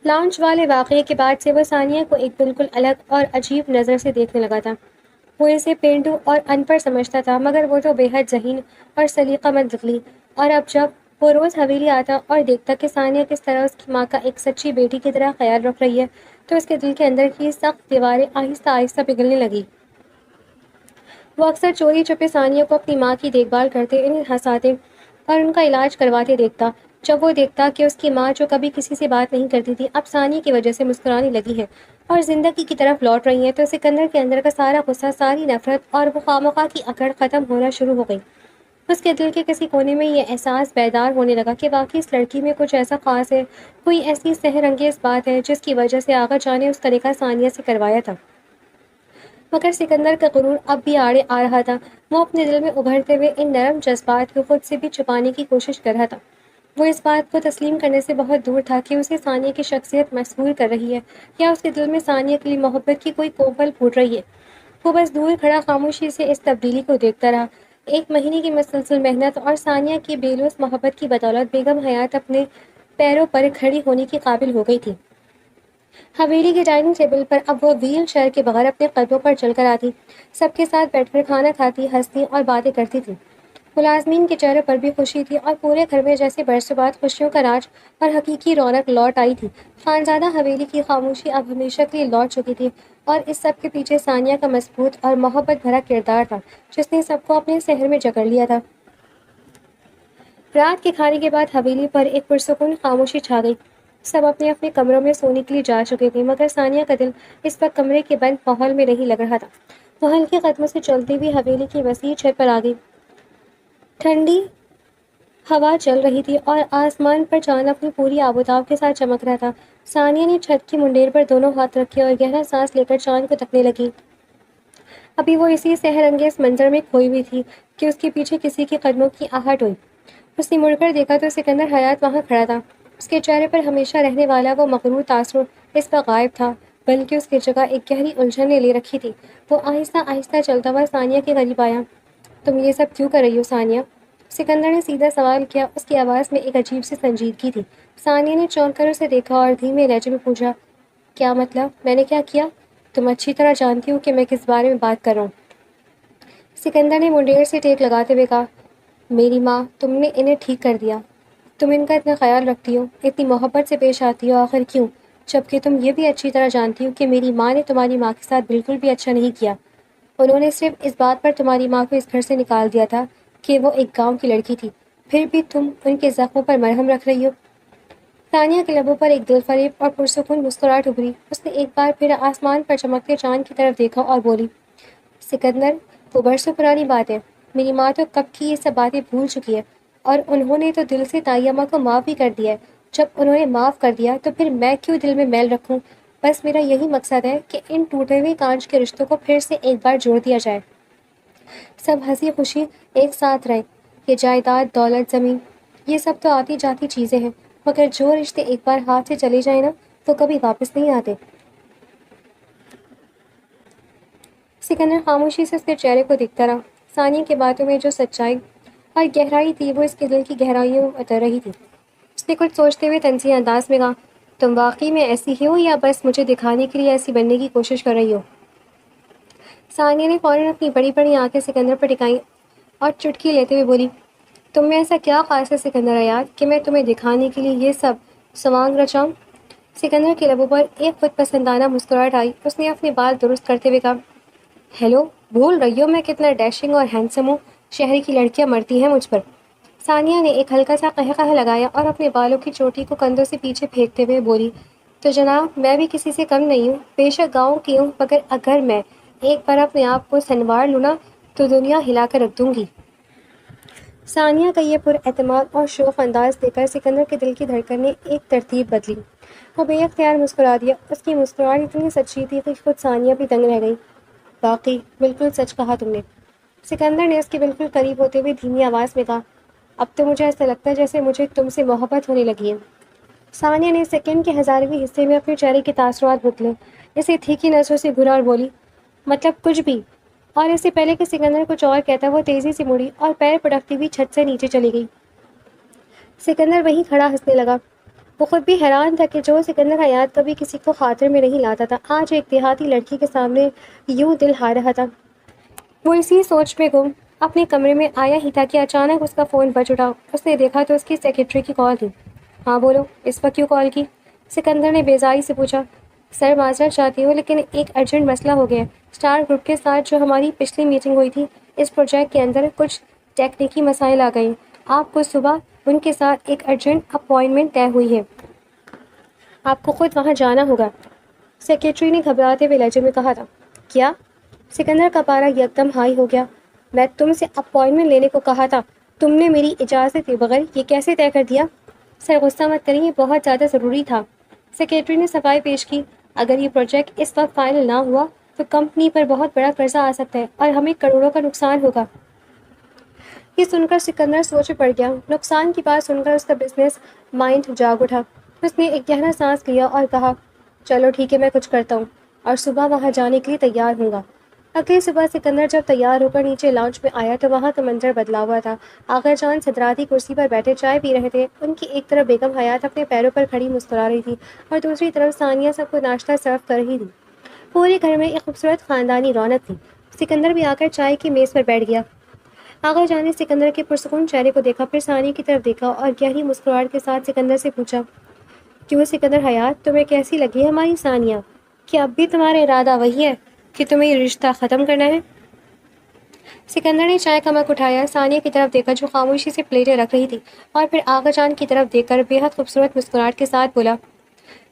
لانچ والے واقعے کے بعد سے وہ ثانیہ کو ایک بالکل الگ اور عجیب نظر سے دیکھنے لگا تھا۔ وہ اسے پینڈو اور ان پڑھ سمجھتا تھا، مگر وہ تو بے حد ذہین اور سلیقہ مند نکلی، اور اب جب وہ روز حویلی آتا اور دیکھتا کہ ثانیہ کس طرح اس کی ماں کا ایک سچی بیٹی کی طرح خیال رکھ رہی ہے، تو اس کے دل کے اندر کی سخت دیواریں آہستہ آہستہ پگھلنے لگی۔ وہ اکثر چوری چھپے ثانیہ کو اپنی ماں کی دیکھ بھال کرتے، انہیں ہنساتے اور ان کا علاج کرواتے دیکھتا۔ جب وہ دیکھتا کہ اس کی ماں جو کبھی کسی سے بات نہیں کرتی تھی اب ثانیہ کی وجہ سے مسکرانے لگی ہے اور زندگی کی طرف لوٹ رہی ہیں، تو سکندر کے اندر کا سارا غصہ، ساری نفرت اور وہ خواہ کی اکڑ ختم ہونا شروع ہو گئی۔ اس کے دل کے کسی کونے میں یہ احساس بیدار ہونے لگا کہ واقعی اس لڑکی میں کچھ ایسا خاص ہے، کوئی ایسی سحر انگیز بات ہے جس کی وجہ سے آغا جان نے اس کا نکاح ثانیہ سے کروایا تھا۔ مگر سکندر کا غرور اب بھی آڑے آ رہا تھا۔ وہ اپنے دل میں ابھرتے ہوئے ان نرم جذبات کو خود سے بھی چھپانے کی کوشش کر رہا تھا۔ وہ اس بات کو تسلیم کرنے سے بہت دور تھا کہ اسے ثانیہ کی شخصیت مسحور کر رہی ہے، یا اس کے دل میں ثانیہ کے لیے محبت کی کوئی کوپل پھوٹ رہی ہے۔ وہ بس دور کھڑا خاموشی سے اس تبدیلی کو دیکھتا رہا۔ ایک مہینے کی مسلسل محنت اور ثانیہ کی بے لوث محبت کی بدولت بیگم حیات اپنے پیروں پر کھڑی ہونے کی قابل ہو گئی تھی۔ حویلی کے ڈائننگ ٹیبل پر اب وہ ویل چیئر کے بغیر اپنے قدموں پر چل کر آتی، سب کے ساتھ بیٹھ کر کھانا کھاتی، ہنستی اور باتیں کرتی تھی۔ ملازمین کے چہرے پر بھی خوشی تھی اور پورے گھر میں جیسے برسوں بعد خوشیوں کا راج اور حقیقی رونق لوٹ آئی تھی۔ خانزادہ حویلی کی خاموشی اب ہمیشہ کے لیے لوٹ چکی تھی، اور اس سب کے پیچھے ثانیہ کا مضبوط اور محبت بھرا کردار تھا جس نے سب کو اپنے سحر میں جکڑ لیا تھا۔ رات کے کھانے کے بعد حویلی پر ایک پرسکون خاموشی چھا گئی۔ سب اپنے اپنے کمروں میں سونے کے لیے جا چکے تھے، مگر ثانیہ کا دل اس وقت کمرے کے بند ماحول میں نہیں لگ رہا تھا۔ وہ ہلکے قدموں سے چلتی ہوئی حویلی کی وسیع چھت پر آ گئی۔ ٹھنڈی ہوا چل رہی تھی اور آسمان پر چاند اپنی پوری آبوتاب کے ساتھ چمک رہا تھا۔ ثانیہ نے چھت کی منڈیر پر دونوں ہاتھ رکھے اور گہرا سانس لے کر چاند کو تکنے لگی۔ ابھی وہ اسی سحر انگیز منظر میں کھوئی ہوئی تھی کہ اس کے پیچھے کسی کے قدموں کی آہٹ ہوئی۔ اس نے مڑ کر دیکھا تو سکندر حیات وہاں کھڑا تھا۔ اس کے چہرے پر ہمیشہ رہنے والا وہ مغرور تاثر اس وقت غائب تھا، بلکہ اس کی جگہ ایک گہری الجھن نے لے رکھی تھی۔ وہ آہستہ آہستہ چلتا ہوا ثانیہ کے قریب آیا۔ تم یہ سب کیوں کر رہی ہو ثانیہ؟ سکندر نے سیدھا سوال کیا، اس کی آواز میں ایک عجیب سی سنجیدگی تھی۔ ثانیہ نے چونک کر اسے دیکھا اور دھیمے لہجے میں پوچھا، کیا مطلب؟ میں نے کیا کیا؟ تم اچھی طرح جانتی ہو کہ میں کس بارے میں بات کر رہا ہوں۔ سکندر نے منڈیر سے ٹیک لگاتے ہوئے کہا، میری ماں، تم نے انہیں ٹھیک کر دیا۔ تم ان کا اتنا خیال رکھتی ہو، اتنی محبت سے پیش آتی ہو، آخر کیوں؟ جبکہ تم یہ بھی اچھی طرح جانتی ہو کہ میری ماں نے تمہاری ماں کے ساتھ بالکل بھی اچھا نہیں کیا۔ انہوں نے صرف اس بات پر تمہاری ماں کو اس گھر سے نکال دیا تھا کہ وہ ایک گاؤں کی لڑکی تھی، پھر بھی تم ان کے زخموں پر مرہم رکھ رہی ہو۔ ثانیہ کے لبوں پر ایک دل فریب اور پرسکون مسکراہٹ ابھری۔ اس نے ایک بار پھر آسمان پر چمکتے چاند کی طرف دیکھا اور بولی، سکندر، وہ برسوں پرانی بات ہے، میری ماں تو کب کی یہ سب باتیں بھول چکی ہے، اور انہوں نے تو دل سے تائیہ ماں کو معاف بھی کر دیا ہے۔ جب انہوں نے معاف کر دیا تو پھر میں کیوں دل میں میل رکھوں؟ بس میرا یہی مقصد ہے کہ ان ٹوٹے ہوئے کانچ کے رشتوں کو پھر سے ایک بار جوڑ دیا جائے، سب ہنسی خوشی ایک ساتھ رہیں۔ یہ جائیداد، دولت، زمین، یہ سب تو آتی جاتی چیزیں ہیں، مگر جو رشتے ایک بار ہاتھ سے چلے جائیں نا، وہ کبھی واپس نہیں آتے۔ سکندر خاموشی سے اس کے چہرے کو دیکھتا رہا۔ ثانیہ کی باتوں میں جو سچائی اور گہرائی تھی وہ اس کے دل کی گہرائیوں میں اتر رہی تھی۔ اس نے کچھ سوچتے ہوئے تنزیہ انداز میں کہا، تم واقعی میں ایسی ہی ہو یا بس مجھے دکھانے کے لیے ایسی بننے کی کوشش کر رہی ہو؟ ثانیہ نے فوراً اپنی بڑی بڑی آنکھیں سکندر پر ٹکائیں اور چٹکی لیتے ہوئے بولی، تم میں ایسا کیا خاص ہے سکندر حیات کہ میں تمہیں دکھانے کے لیے یہ سب سوانگ رچاؤں؟ سکندر کے لبوں پر ایک خود پسندانہ مسکراہٹ آئی۔ اس نے اپنے بال درست کرتے ہوئے کہا، ہیلو، بھول رہی ہو میں کتنا ڈیشنگ اور ہینڈسم ہوں؟ شہر کی لڑکیاں مرتی ہیں مجھ پر۔ ثانیہ نے ایک ہلکا سا قہقہ لگایا اور اپنے بالوں کی چوٹی کو کندھوں سے پیچھے پھینکتے ہوئے بولی، تو جناب میں بھی کسی سے کم نہیں ہوں، بے شک گاؤں کی ہوں، مگر اگر میں ایک بار اپنے آپ کو سنوار لوں نا تو دنیا ہلا کر رکھ دوں گی۔ ثانیہ کا یہ پر اعتماد اور شوخ انداز دیکھ کر سکندر کے دل کی دھڑکن نے ایک ترتیب بدلی۔ وہ بے اختیار مسکرا دیا۔ اس کی مسکراہٹ اتنی سچی تھی کہ خود ثانیہ بھی دنگ رہ گئی۔ واقعی بالکل سچ کہا تم نے، سکندر نے اس کے بالکل قریب ہوتے ہوئے دھیمی آواز میں کہا، اب تو مجھے ایسا لگتا ہے جیسے مجھے تم سے محبت ہونے لگی ہے۔ ثانیہ نے سیکنڈ کے ہزارویں حصے میں اپنے چہرے کے تاثرات بدلے، اسے تھیکی نظروں سے گھورا اور بولی، مطلب کچھ بھی؟ اور اس سے پہلے کہ سکندر کچھ اور کہتا وہ تیزی سے مڑی اور پیر پٹکتی ہوئی چھت سے نیچے چلی گئی۔ سکندر وہیں کھڑا ہنسنے لگا۔ وہ خود بھی حیران تھا کہ جو سکندر حیات کبھی کسی کو خاطر میں نہیں لاتا تھا، آج ایک دیہاتی لڑکی کے سامنے یوں دل ہار رہا تھا۔ وہ اسی سوچ میں گم اپنے کمرے میں آیا ہی تھا کہ اچانک اس کا فون بج اٹھا۔ اس نے دیکھا تو اس کی سیکرٹری کی کال تھی۔ ہاں بولو، اس وقت کیوں کال کی؟ سکندر نے بیزاری سے پوچھا۔ سر معذرت چاہتی ہوں لیکن ایک ارجنٹ مسئلہ ہو گیا ہے۔ اسٹار گروپ کے ساتھ جو ہماری پچھلی میٹنگ ہوئی تھی، اس پروجیکٹ کے اندر کچھ ٹیکنیکی مسائل آ گئے ہیں۔ آپ کو صبح ان کے ساتھ ایک ارجنٹ اپائنٹمنٹ طے ہوئی ہے، آپ کو خود وہاں جانا ہوگا۔ سیکرٹری نے گھبراتے ہوئے لہجے میں کہا تھا۔ کیا؟ سکندر کا پارا یکدم ہائی ہو گیا۔ میں تم سے اپائنٹمنٹ لینے کو کہا تھا، تم نے میری اجازت کے بغیر یہ کیسے طے کر دیا؟ سر غصہ مت کریں، یہ بہت زیادہ ضروری تھا۔ سیکرٹری نے صفائی پیش کی۔ اگر یہ پروجیکٹ اس وقت فائنل نہ ہوا تو کمپنی پر بہت بڑا قرضہ آ سکتا ہے اور ہمیں کروڑوں کا نقصان ہوگا۔ یہ سن کر سکندر سوچ میں پڑ گیا۔ نقصان کی بات سن کر اس کا بزنس مائنڈ جاگ اٹھا۔ اس نے ایک گہرا سانس لیا اور کہا، چلو ٹھیک ہے، میں کچھ کرتا ہوں اور صبح وہاں جانے کے لیے تیار ہوں گا۔ اگلی صبح سکندر جب تیار ہو کر نیچے لاؤنج میں آیا تو وہاں کا منظر بدلا ہوا تھا۔ آغا جان صدراتی کرسی پر بیٹھے چائے پی رہے تھے۔ ان کی ایک طرف بیگم حیات اپنے پیروں پر کھڑی مسکرا رہی تھی اور دوسری طرف ثانیہ سب کو ناشتہ سرو کر رہی تھی۔ پورے گھر میں ایک خوبصورت خاندانی رونق تھی۔ سکندر بھی آ کر چائے کی میز پر بیٹھ گیا۔ آغا جان نے سکندر کے پرسکون چہرے کو دیکھا، پھر ثانیہ کی طرف دیکھا اور گہری مسکراہٹ کے ساتھ سکندر سے پوچھا، کیوں سکندر حیات، تمہیں کیسی لگی ہے ہماری ثانیہ؟ کیا اب بھی تمہارا ارادہ وہی ہے کہ تمہیں یہ رشتہ ختم کرنا ہے؟ سکندر نے چائے کا مگ اٹھایا، ثانیہ کی طرف دیکھا جو خاموشی سے پلیٹیں رکھ رہی تھی، اور پھر آغا جان کی طرف دیکھ کر بے حد خوبصورت مسکراہٹ کے ساتھ بولا،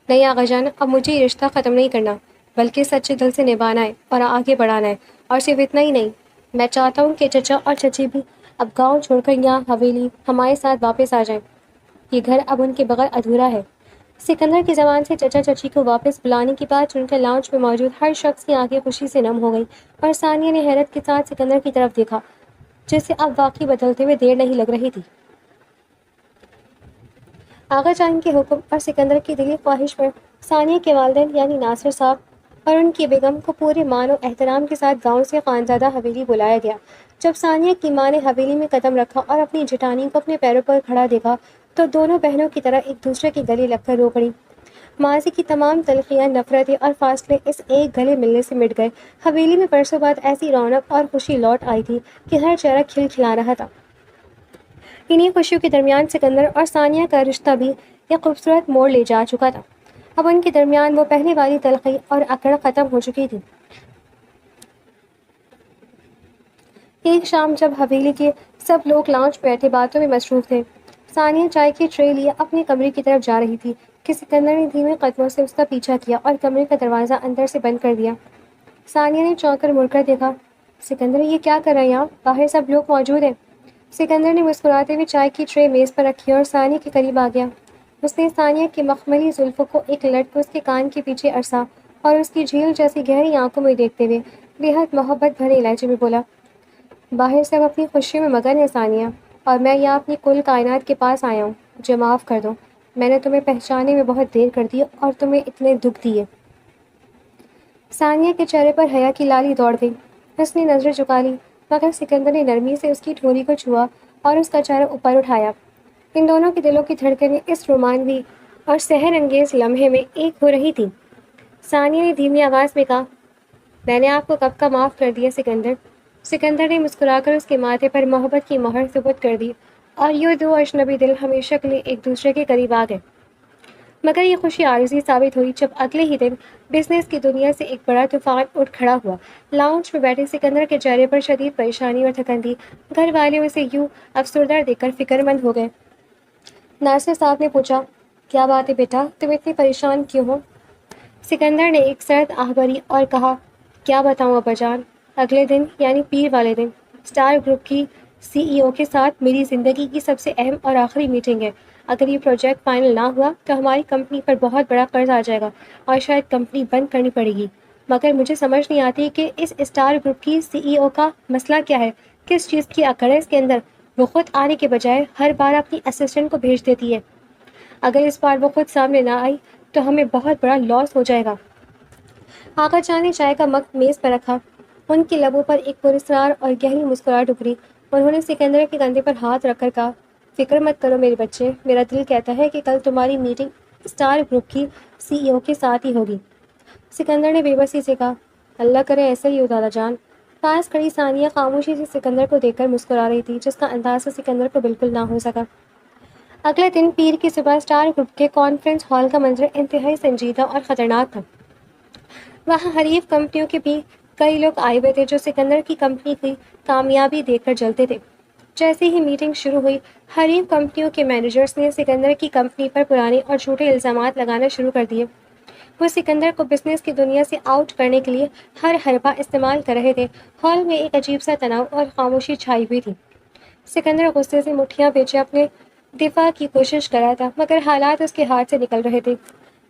نہیں آغا جان، اب مجھے یہ رشتہ ختم نہیں کرنا، بلکہ سچے دل سے نبھانا ہے اور آگے بڑھانا ہے۔ اور صرف اتنا ہی نہیں، میں چاہتا ہوں کہ چچا اور چچی بھی اب گاؤں چھوڑ کر یہاں حویلی ہمارے ساتھ واپس آ جائیں۔ یہ گھر اب ان کے بغیر ادھورا ہے۔ سکندر کی زبان سے چچا چچی کو واپس بلانے کی بات سن کر لاؤنج میں موجود ہر شخص کی آنکھیں خوشی سے نم ہو گئی، اور ثانیہ نے حیرت کے ساتھ سکندر کی طرف دیکھا، جسے اب واقعی بدلتے ہوئے دیر نہیں لگ رہی تھی۔ آغا جان کے حکم اور سکندر کی دلی خواہش پر ثانیہ کے والدین یعنی ناصر صاحب اور ان کی بیگم کو پورے مان و احترام کے ساتھ گاؤں سے خانزادہ حویلی بلایا گیا۔ جب ثانیہ کی ماں نے حویلی میں قدم رکھا اور اپنی جٹانی کو اپنے پیروں پر کھڑا دیکھا تو دونوں بہنوں کی طرح ایک دوسرے کے گلے لگ کر رو پڑی۔ ماضی کی تمام تلخیاں، نفرتیں اور فاصلے اس ایک گلے ملنے سے مٹ گئے۔ حویلی میں برسوں بعد ایسی رونق اور خوشی لوٹ آئی تھی کہ ہر چہرہ کھل کھلا رہا تھا۔ انہی خوشیوں کے درمیان سکندر اور ثانیہ کا رشتہ بھی ایک خوبصورت موڑ لے جا چکا تھا۔ اب ان کے درمیان وہ پہلے والی تلخی اور اکڑ ختم ہو چکی تھی۔ ایک شام جب حویلی کے سب لوگ لاؤنج پہ بیٹھے باتوں میں مصروف تھے، ثانیہ چائے کی ٹرے لیے اپنے کمرے کی طرف جا رہی تھی کہ سکندر نے دھیمے قدموں سے اس کا پیچھا کیا اور کمرے کا دروازہ اندر سے بند کر دیا۔ ثانیہ نے چونک کر مڑ کر دیکھا۔ سکندر یہ کیا کر رہا ہے یہاں؟ باہر سب لوگ موجود ہیں۔ سکندر نے مسکراتے ہوئے چائے کی ٹرے میز پر رکھی اور ثانیہ کے قریب آ گیا۔ اس نے ثانیہ کی مخملی زلفوں کو ایک لٹ کو اس کے کان کے پیچھے عرصا اور اس کی جھیل جیسی گہری آنکھوں میں دیکھتے ہوئے بے حد محبت بھرے لہجے میں بولا، باہر سب اپنی خوشیوں میں مگن ہے ثانیہ، اور میں یہاں اپنی کل کائنات کے پاس آیا ہوں۔ مجھے معاف کر دو، میں نے تمہیں پہچانے میں بہت دیر کر دی اور تمہیں اتنے دکھ دیے۔ ثانیہ کے چہرے پر حیا کی لالی دوڑ گئی۔ اس نے نظریں جھکا لی، مگر سکندر نے نرمی سے اس کی ٹھوڑی کو چھوا اور اس کا چہرہ اوپر اٹھایا۔ ان دونوں کے دلوں کی دھڑکنیں اس رومانوی اور سحر انگیز لمحے میں ایک ہو رہی تھیں۔ ثانیہ نے دھیمی آواز میں کہا، میں نے آپ کو کب کا معاف کر دیا سکندر۔ سکندر نے مسکرا کر اس کے ماتھے پر محبت کی مہر ثبت کر دی اور یہ دو اجنبی دل ہمیشہ کے لیے ایک دوسرے کے قریب آ گئے۔ مگر یہ خوشی عارضی ثابت ہوئی جب اگلے ہی دن بزنس کی دنیا سے ایک بڑا طوفان اٹھ کھڑا ہوا۔ لاؤنج میں بیٹھے سکندر کے چہرے پر شدید پریشانی اور تھکن تھی۔ گھر والے اسے یوں افسردہ دیکھ کر فکر مند ہو گئے۔ ناصر صاحب نے پوچھا، کیا بات ہے بیٹا، تم اتنی پریشان کیوں ہو؟ سکندر نے ایک سرد آہ بھری اور کہا، کیا بتاؤں ابا جان، اگلے دن یعنی پیر والے دن اسٹار گروپ کی سی ای او کے ساتھ میری زندگی کی سب سے اہم اور آخری میٹنگ ہے۔ اگر یہ پروجیکٹ فائنل نہ ہوا تو ہماری کمپنی پر بہت بڑا قرض آ جائے گا اور شاید کمپنی بند کرنی پڑے گی۔ مگر مجھے سمجھ نہیں آتی کہ اس اسٹار گروپ کی سی ای او کا مسئلہ کیا ہے، کس چیز کی اکڑ ہے اس کے اندر۔ وہ خود آنے کے بجائے ہر بار اپنی اسسٹنٹ کو بھیج دیتی ہے۔ اگر اس بار وہ خود سامنے نہ آئی تو ہمیں بہت بڑا لاس ہو جائے گا۔ آقا جان نے چائے کا مگ میز پر رکھا۔ ان کے لبوں پر ایک پراسرار اور گہری مسکراہٹ ابھری۔ انہوں نے سکندر کے کندھے پر ہاتھ رکھ کر کہا، فکر مت کرو میرے بچے، میرا دل کہتا ہے کہ کل تمہاری میٹنگ اسٹار گروپ کی سی ای او کے ساتھ ہی ہوگی۔ سکندر نے بے بسی سے کہا، اللہ کرے ایسا ہی ہو دادا جان۔ پاس کھڑی ثانیہ خاموشی سے سکندر کو دیکھ کر مسکرا رہی تھی، جس کا اندازہ سکندر کو بالکل نہ ہو سکا۔ اگلے دن پیر کی صبح اسٹار گروپ کے کانفرنس ہال کا منظر انتہائی سنجیدہ اور خطرناک تھا۔ وہاں حریف کمپنیوں کے بھی کئی لوگ آئے ہوئے تھے جو سکندر کی کمپنی کی کامیابی دیکھ کر جلتے تھے۔ جیسے ہی میٹنگ شروع ہوئی، حریف کمپنیوں کے مینیجرز نے سکندر کی کمپنی پر پرانے اور جھوٹے الزامات لگانا شروع کر دیے۔ وہ سکندر کو بزنس کی دنیا سے آؤٹ کرنے کے لیے ہر حربہ استعمال کر رہے تھے۔ ہال میں ایک عجیب سا تناؤ اور خاموشی چھائی ہوئی تھی۔ سکندر غصے سے مٹھیاں بیچے اپنے دفاع کی کوشش کر رہا تھا، مگر حالات اس کے ہاتھ سے نکل رہے تھے۔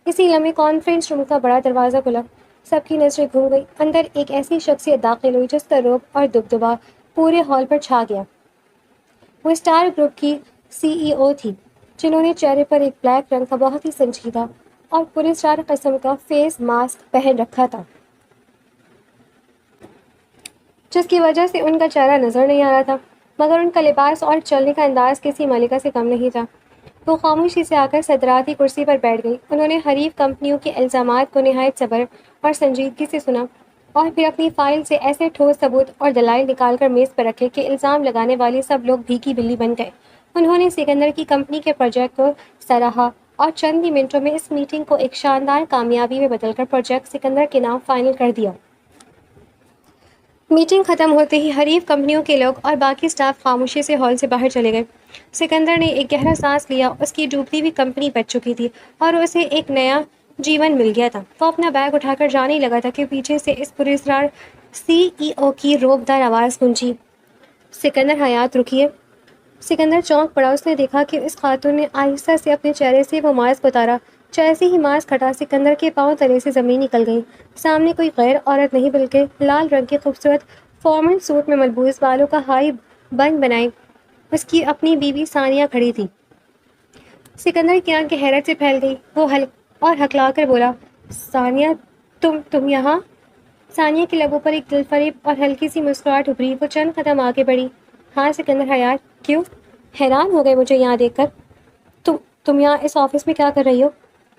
اسی لمحے کانفرنس روم کا بڑا دروازہ کھلا۔ سب کی نظریں گھوم گئی۔ اندر ایک ایسی شخصیت داخل ہوئی جس کا رعب اور دبدبا پورے ہال پر چھا گیا۔ وہ اسٹار گروپ کی سی ای او تھی، جنہوں نے چہرے پر ایک بلیک رنگ کا بہت ہی سنجیدہ اور پراسرار قسم کا فیس ماسک پہن رکھا تھا، جس کی وجہ سے ان کا چہرہ نظر نہیں آ رہا تھا، مگر ان کا لباس اور چلنے کا انداز کسی ملکہ سے کم نہیں تھا۔ وہ خاموشی سے آ کر صدراتی کرسی پر بیٹھ گئی۔ انہوں نے حریف کمپنیوں کے الزامات کو نہایت صبر اور سنجیدگی سے سنا اور پھر اپنی فائل سے ایسے ٹھوس ثبوت اور دلائل نکال کر میز پر رکھے کہ الزام لگانے والے سب لوگ بھیکی بلی بن گئے۔ انہوں نے سکندر کی کمپنی کے پروجیکٹ کو سراہا اور چند ہی منٹوں میں اس میٹنگ کو ایک شاندار کامیابی میں بدل کر پروجیکٹ سکندر کے نام فائنل کر دیا۔ میٹنگ ختم ہوتے ہی حریف کمپنیوں کے لوگ اور باقی اسٹاف خاموشی سے ہال سے باہر چلے گئے۔ سکندر نے ایک گہرا سانس لیا۔ اس کی ڈوبتی ہوئی کمپنی بچ چکی تھی اور اسے ایک نیا جیون مل گیا تھا۔ وہ اپنا بیگ اٹھا کر جانے لگا تھا کہ پیچھے سے اس پراسرار سی ای او کی روبدار آواز گونجی، سکندر حیات رکیے۔ سکندر چونک پڑا۔ اس نے دیکھا کہ اس خاتون نے آہستہ سے اپنے چہرے سے وہ ماسک اتارا۔ جیسے ہی ماسک ہٹا، سکندر کے پاؤں تلے سے زمین نکل گئی۔ سامنے کوئی غیر عورت نہیں بلکہ لال رنگ کے خوبصورت فارمل سوٹ میں ملبوس، بالوں کا ہائی بن بنائے اس کی اپنی بیوی ثانیہ کھڑی تھی۔ سکندر کی آنکھیں حیرت سے پھیل گئی۔ وہ اور ہکلا کر بولا، ثانیہ، تم یہاں؟ ثانیہ کے لبوں پر ایک دلفریب اور ہلکی سی مسکراہٹ ابھری۔ وہ چند قدم آگے بڑھی۔ ہاں سکندر حیات، کیوں؟ حیران ہو گئے مجھے یہاں دیکھ کر؟ تم یہاں اس آفس میں کیا کر رہی ہو؟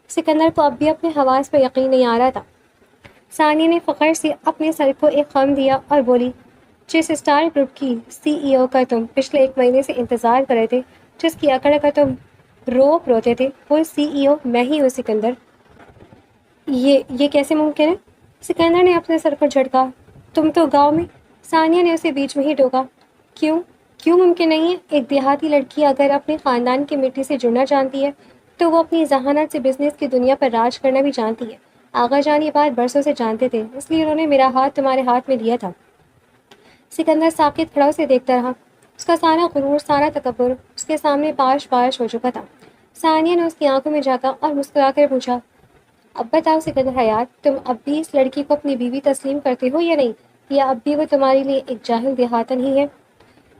سکندر کو اب بھی اپنے حواس پر یقین نہیں آ رہا تھا۔ ثانیہ نے فخر سے اپنے سر کو ایک خم دیا اور بولی، جس اسٹار گروپ کی سی ای او کا تم پچھلے 1 مہینے سے انتظار کر رہے تھے، جس کی اکڑ کا تم روتے تھے، وہ سی ای او میں ہی ہوں سکندر۔ یہ کیسے ممکن ہے؟ سکندر نے اپنے سر پر جھٹکا۔ تم تو گاؤں میں۔ ثانیہ نے اسے بیچ میں ہی ٹوکا۔ کیوں ممکن نہیں ہے؟ ایک دیہاتی لڑکی اگر اپنے خاندان کی مٹی سے جڑنا چاہتی ہے تو وہ اپنی ذہانت سے بزنس کی دنیا پر راج کرنا بھی جانتی ہے۔ آغا جان یہ بات برسوں سے جانتے تھے، اس لیے انہوں نے میرا ہاتھ تمہارے ہاتھ میں دیا تھا۔ سکندر ساکت کھڑا اسے دیکھتا رہا۔ اس کا سارا غرور، سارا تکبر اس کے سامنے پاش پاش ہو چکا تھا۔ ثانیہ نے اس کی آنکھوں میں جھانکا اور مسکرا کر پوچھا، اب بتاؤ سکندر حیات، تم اب بھی اس لڑکی کو اپنی بیوی تسلیم کرتے ہو یا نہیں، یا اب بھی وہ تمہارے لیے ایک جاہل دیہاتن ہی ہے؟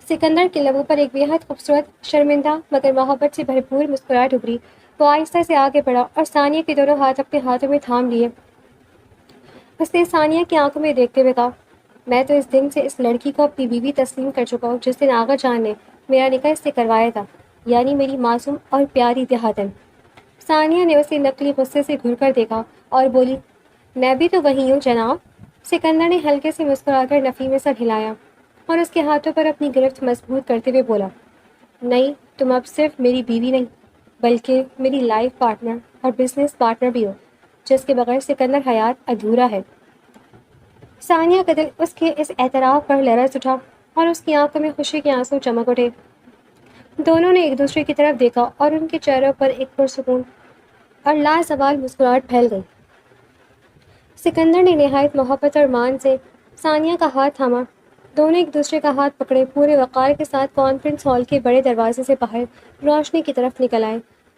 سکندر کے لبوں پر ایک بے حد خوبصورت، شرمندہ مگر محبت سے بھرپور مسکراہٹ ابھری۔ وہ آہستہ سے آگے بڑھا اور ثانیہ کے دونوں ہاتھ اپنے ہاتھوں میں تھام لیے۔ اس نے ثانیہ کی آنکھوں میں دیکھتے ہوئے کہا، میں تو اس دن سے اس لڑکی کو اپنی بیوی تسلیم کر چکا ہوں جس دن آغا جان نے میرا نکاح اس سے کروایا تھا، یعنی میری معصوم اور پیاری دیہاتن۔ ثانیہ نے اسے نقلی غصے سے گھور کر دیکھا اور بولی، میں بھی تو وہی ہوں جناب۔ سکندر نے ہلکے سے مسکرا کر نفی میں سر ہلایا اور اس کے ہاتھوں پر اپنی گرفت مضبوط کرتے ہوئے بولا، نہیں، تم اب صرف میری بیوی نہیں بلکہ میری لائف پارٹنر اور بزنس پارٹنر بھی ہو، جس کے بغیر سکندر حیات ادھورا ہے۔ ثانیہ کا دل اس کے اس اعتراف پر لرز اٹھا اور اس کی آنکھوں میں خوشی کے آنسو چمک اٹھے۔ دونوں نے ایک دوسرے کی طرف دیکھا اور ان کے چہروں پر ایک پرسکون اور لازوال مسکراہٹ پھیل گئی۔ سکندر نے نہایت محبت اور مان سے ثانیہ کا ہاتھ تھاما۔ دونوں ایک دوسرے کا ہاتھ پکڑے پورے وقار کے ساتھ کانفرنس ہال کے بڑے دروازے سے باہر روشنی کی طرف نکل آئے۔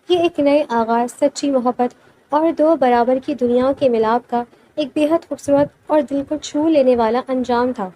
یہ ایک نئے آغاز، سچی محبت اور دو برابر کی دنیا کے ملاپ کا ایک بے حد خوبصورت اور دل کو چھو لینے والا انجام تھا۔